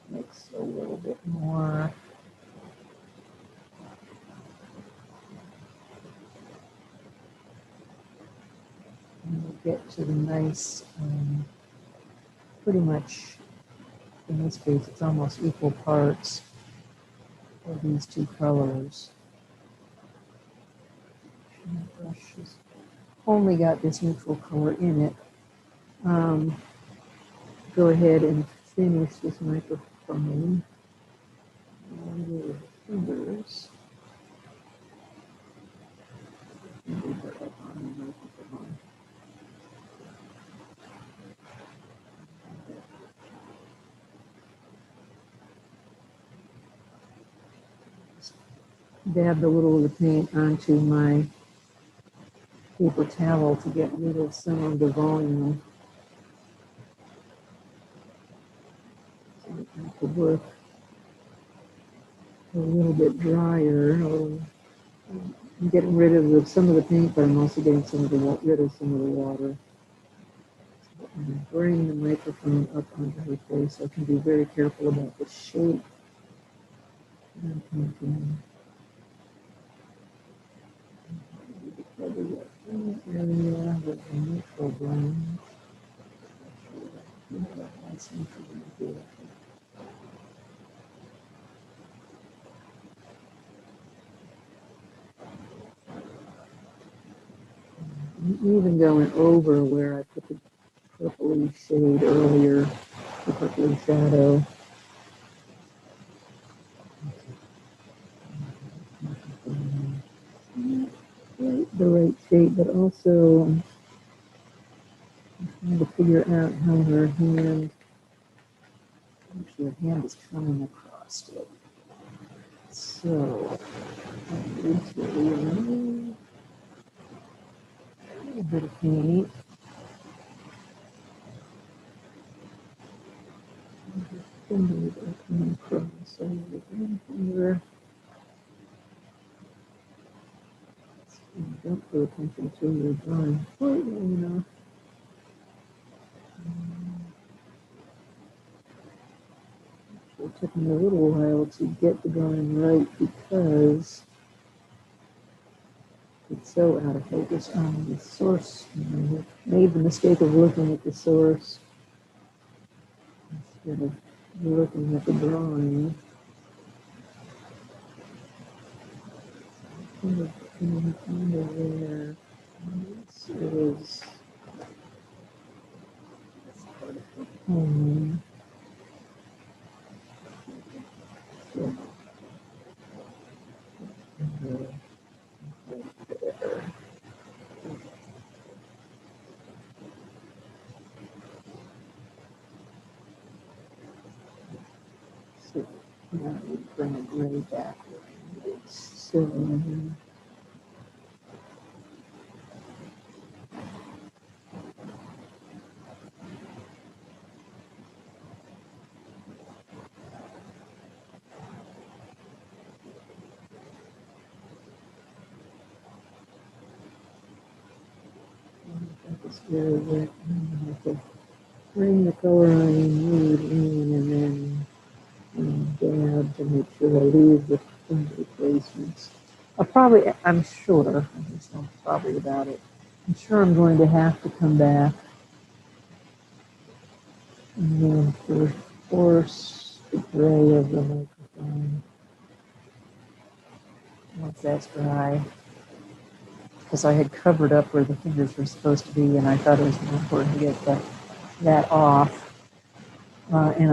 Mix a little bit more. And we'll get to the nice, pretty much, in this case, it's almost equal parts of these two colors. And the brush has only got this neutral color in it. Go ahead and finish this microphone with fingers. dabbed a little of the paint onto my paper towel to get rid of some of the volume. So I could work a little bit drier. I'm getting rid of some of the paint, but I'm also getting rid of some of the water. So I'm going to bring the microphone up onto her face so I can be very careful about the shape. Area with the neutral brown. Even going over where I put the purpley shade earlier, the purpley shadow. The right shape, but also I'm trying to figure out how her hand, actually her hand is coming across it. So I need to remove a little bit of paint. Fingers are coming across. So one finger. Don't pay attention to your drawing quite well enough. It took me a little while to get the drawing right because it's so out of focus on the source. I made the mistake of looking at the source instead of looking at the drawing. Kind of there. This is home. So now we bring a gray back. So it's very wet. I have to bring the color I need in and then dab to make sure I leave the finger placements. I'm sure, there's no probably about it. I'm sure I'm going to have to come back and then force the gray of the microphone once that's dry. Because I had covered up where the fingers were supposed to be, and I thought it was more important to get that off. And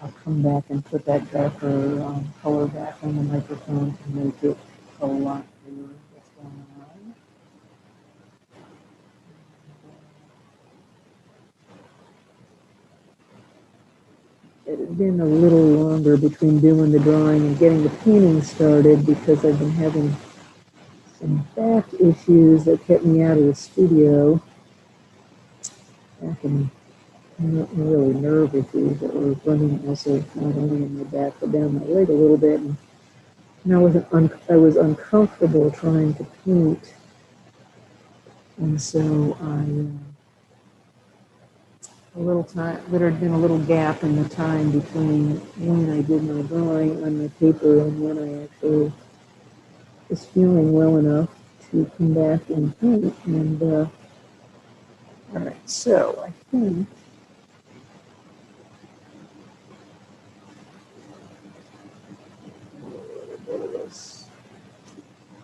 I'll come back and put that darker color back on the microphone to make it a lot clearer what's going on. It had been a little longer between doing the drawing and getting the painting started because I've been having some back issues that kept me out of the studio. Back in not really nerve issues that were running also not only in my back but down my leg a little bit. And I was uncomfortable trying to paint, and so there had been a little gap in the time between when I did my drawing on my paper and when I actually was feeling well enough to come back and paint. And all right, so I think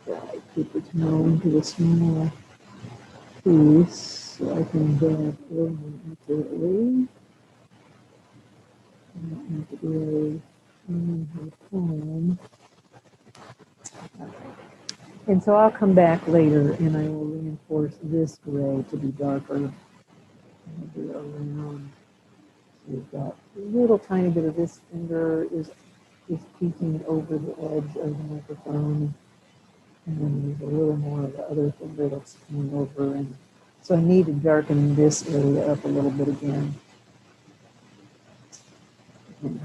dry paper towel into a small piece so I can dab over accurately. And not really in her palm. And so I'll come back later and I will reinforce this gray to be darker. I'll do it around. So we've got a little tiny bit of this finger is is peeking over the edge of the microphone. And then there's a little more of the other finger that's coming over. And so I need to darken this area up a little bit again. And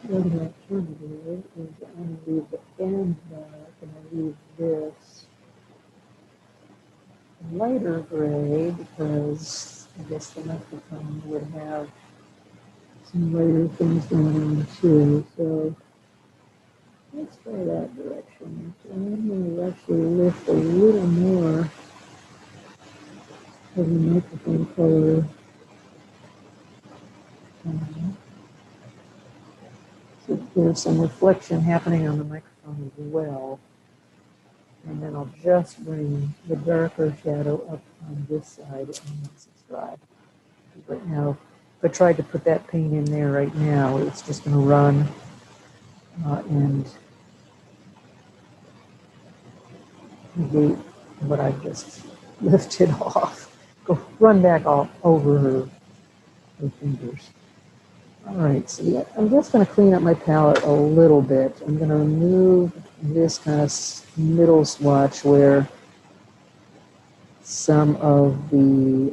the other alternative is I'm going to leave the end back and I leave this lighter gray because I guess the microphone would have some lighter things going on too. So let's try that direction. So I'm going to actually lift a little more of the microphone color. So there's some reflection happening on the microphone as well. And then I'll just bring the darker shadow up on this side once it's dry. Right now, if I tried to put that paint in there right now, it's just going to run and negate what I just lifted off. Go run back all over her fingers. All right, so yeah, I'm just going to clean up my palette a little bit. I'm going to remove this kind of middle swatch where some of the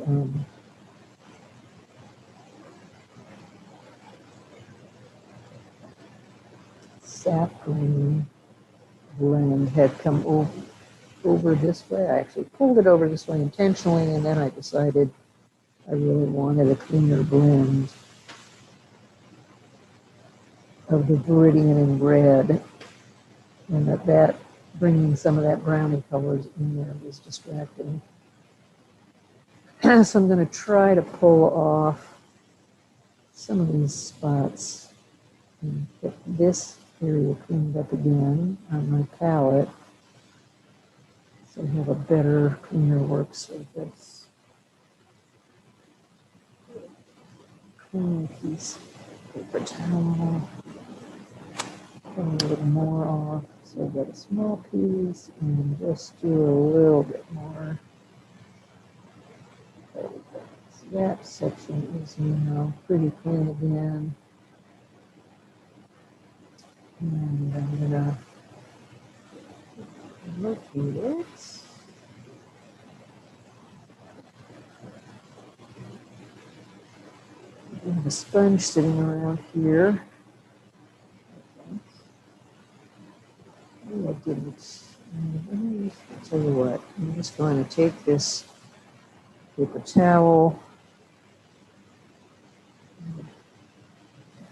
sap green blend had come over this way. I actually pulled it over this way intentionally, and then I decided I really wanted a cleaner blend of the Viridian and red, and that bringing some of that brownie colors in there was distracting. So I'm going to try to pull off some of these spots and get this area cleaned up again on my palette so I have a better, cleaner work surface. Clean piece of paper towel. Put a little more off so I've got a small piece and just do a little bit more. There we go. So that section is now pretty clean again. And I'm going to locate it. I have a sponge sitting around here. I didn't. I'll tell you what, I'm just going to take this paper towel,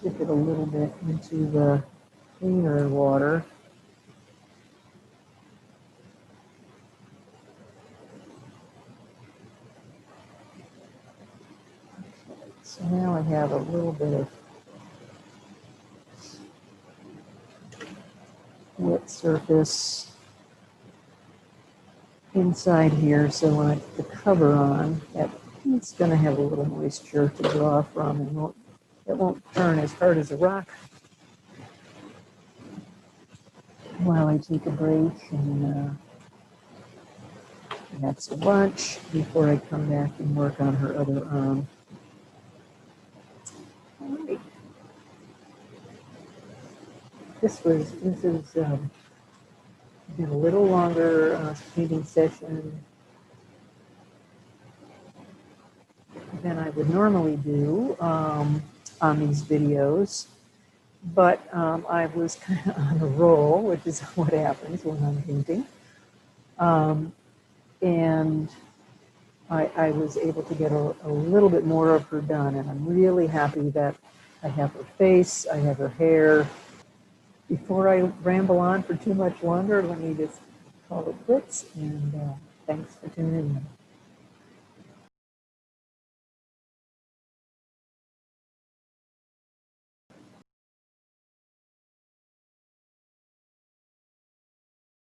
dip it a little bit into the cleaner water. So now I have a little bit of wet surface inside here, so when I put the cover on, it's going to have a little moisture to draw from, and it won't turn as hard as a rock while I take a break and have some lunch before I come back and work on her other arm. All right. This is been a little longer painting session than I would normally do on these videos, but I was kind of on a roll, which is what happens when I'm painting, and I was able to get a little bit more of her done, and I'm really happy that I have her face, I have her hair. Before I ramble on for too much longer, let me just call it quits, and thanks for tuning in.